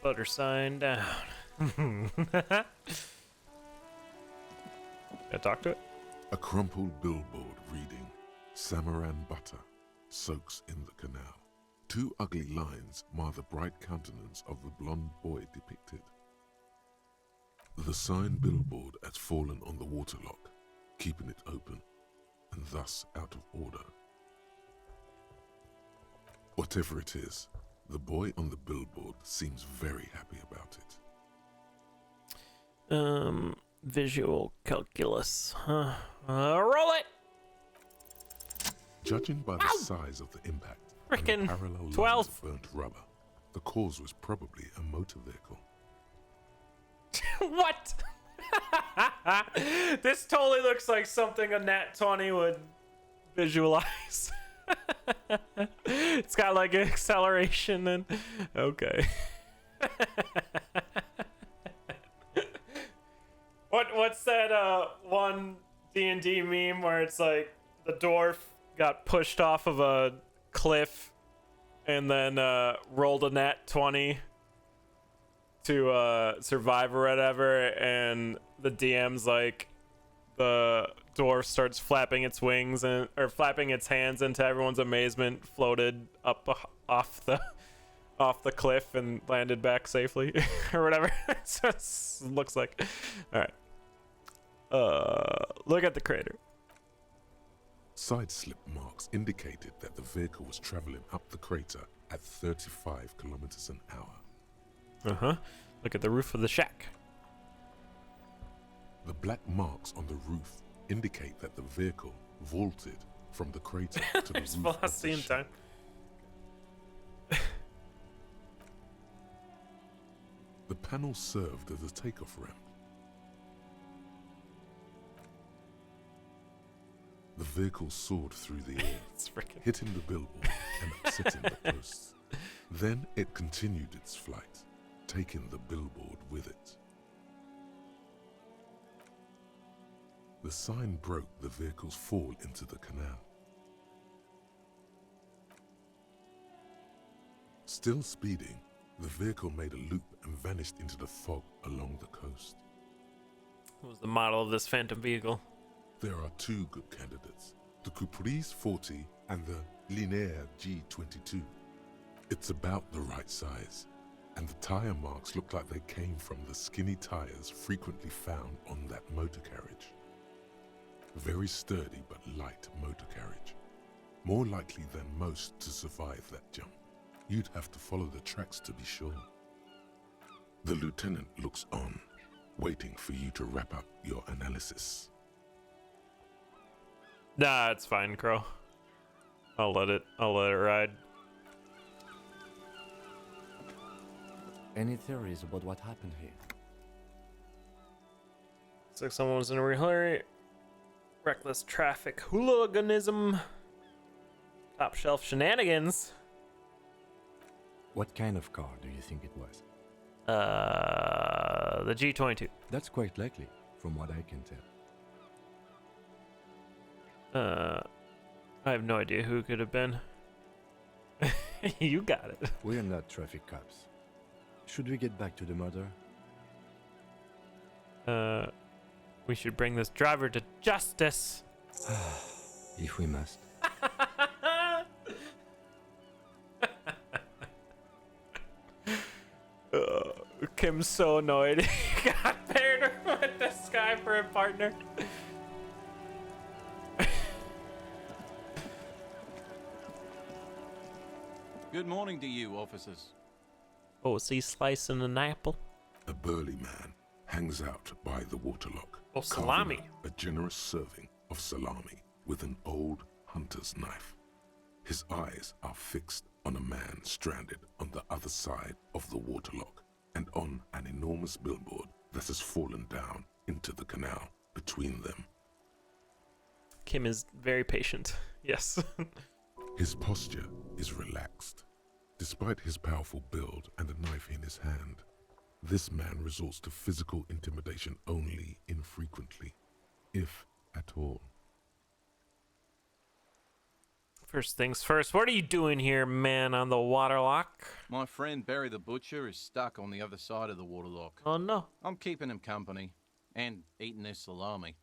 Butter sign down. Gotta talk to it? A crumpled billboard reading, Samaran butter soaks in the canal. Two ugly lines mar the bright countenance of the blonde boy depicted. The sign billboard has fallen on the waterlock, keeping it open, and thus out of order. Whatever it is, the boy on the billboard seems very happy about it. Visual calculus. Huh. Roll it! Judging by the size of the impact and Frickin' the parallel 12. lines of burnt rubber, the cause was probably a motor vehicle. What? This totally looks like something a Nat 20 would visualize. It's got like an acceleration and okay. What's that one D&D meme where it's like the dwarf got pushed off of a cliff and then rolled a nat 20 to survive or whatever, and the DM's like, the dwarf starts flapping its wings and or flapping its hands, and to everyone's amazement floated up off the cliff and landed back safely or whatever. So it looks like. All right. Look at the crater. Side slip marks indicated that the vehicle was traveling up the crater at 35 kilometers an hour. Uh-huh. Look at the roof of the shack. The black marks on the roof indicate that the vehicle vaulted from the crater to the There's roof of velocity the in shack. time. The panel served as a takeoff ramp. The vehicle soared through the air, hitting the billboard and upsetting the posts. Then it continued its flight, taking the billboard with it. The sign broke the vehicle's fall into the canal. Still speeding, the vehicle made a loop and vanished into the fog along the coast. What was the model of this phantom vehicle? There are two good candidates, the Caprice 40 and the Linéaire G22. It's about the right size, and the tire marks look like they came from the skinny tires frequently found on that motor carriage. Very sturdy but light motor carriage. More likely than most to survive that jump. You'd have to follow the tracks to be sure. The lieutenant looks on, waiting for you to wrap up your analysis. Nah, it's fine, Crow. I'll let it ride. Any theories about what happened here? Looks like someone was in a real hurry. Reckless traffic hooliganism. Top shelf shenanigans. What kind of car do you think it was? The G22. That's quite likely, from what I can tell. I have no idea who it could have been. You got it. We're not traffic cops. Should we get back to the murder? We should bring this driver to justice. If we must. Kim's so annoyed. He got paired with this guy for a partner. Good morning to you, officers. Oh, is he slicing an apple? A burly man hangs out by the waterlock. Oh, salami. carving up a generous serving of salami with an old hunter's knife. His eyes are fixed on a man stranded on the other side of the waterlock and on an enormous billboard that has fallen down into the canal between them. Kim is very patient. Yes. His posture is relaxed. Despite his powerful build and a knife in his hand, this man resorts to physical intimidation only infrequently, if at all. First things first, what are you doing here, man, on the waterlock? My friend Barry the Butcher is stuck on the other side of the waterlock. Oh no. I'm keeping him company and eating his salami.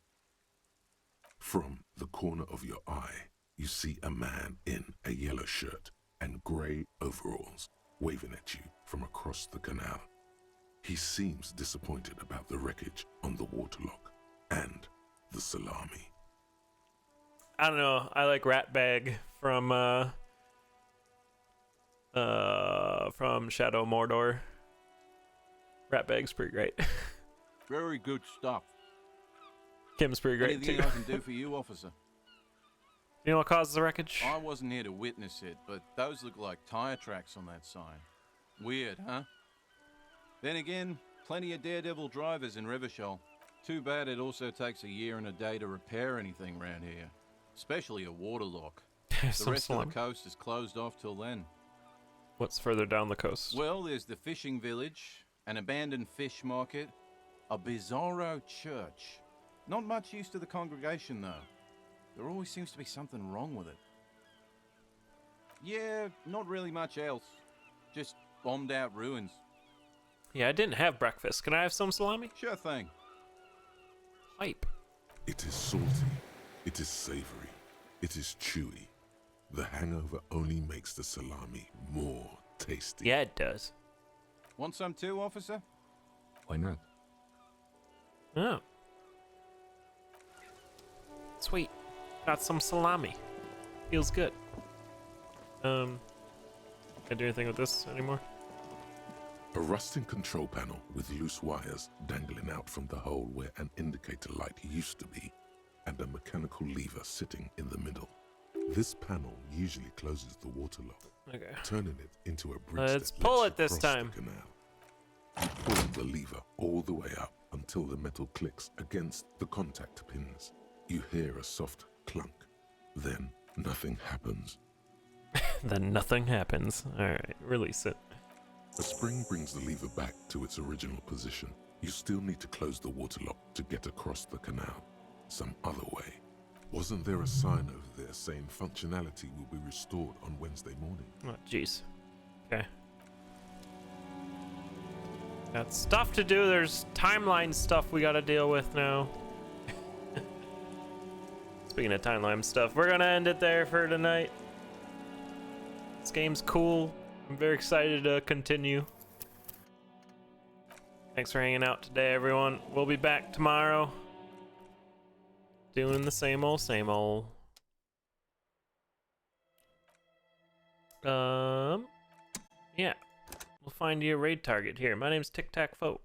From the corner of your eye, you see a man in a yellow shirt and grey overalls waving at you from across the canal. He seems disappointed about the wreckage on the waterlock and the salami. I don't know. I like Ratbag from Shadow Mordor. Ratbag's pretty great. Very good stuff. Kim's pretty great Anything too. I can do for you, officer? You know what caused the wreckage? I wasn't here to witness it, but those look like tire tracks on that sign. Weird, huh? Then again, plenty of daredevil drivers in Rivershell. Too bad it also takes a year and a day to repair anything around here. Especially a waterlock. The rest of the coast is closed off till then. What's further down the coast? Well, there's the fishing village, an abandoned fish market, a bizarro church. Not much use to the congregation, though. There always seems to be something wrong with it. Yeah, not really much else. Just bombed out ruins. Yeah, I didn't have breakfast. Can I have some salami? Sure thing. Hype. It is salty. It is savory. It is chewy. The hangover only makes the salami more tasty. Yeah, it does. Want some too, officer? Why not? Oh. Sweet. Got some salami. Feels good. Can I do anything with this anymore? A rusting control panel with loose wires dangling out from the hole where an indicator light used to be, and a mechanical lever sitting in the middle. This panel usually closes the water lock, Okay. turning it into a bridge. Let's that pull lets it you this cross time. the canal. You pull the lever all the way up until the metal clicks against the contact pins. You hear a soft clunk. Then nothing happens. Then nothing happens. Alright, release it. A spring brings the lever back to its original position. You still need to close the water lock to get across the canal. Some other way. Wasn't there a sign over there saying functionality will be restored on Wednesday morning? Oh, jeez. Okay. Got stuff to do. There's timeline stuff we gotta deal with now. Speaking of timeline stuff, we're gonna end it there for tonight. This game's cool. I'm very excited to continue. Thanks for hanging out today, everyone. We'll be back tomorrow. Doing the same old, same old. Yeah. We'll find you a raid target here. My name's Tic Tac Foe.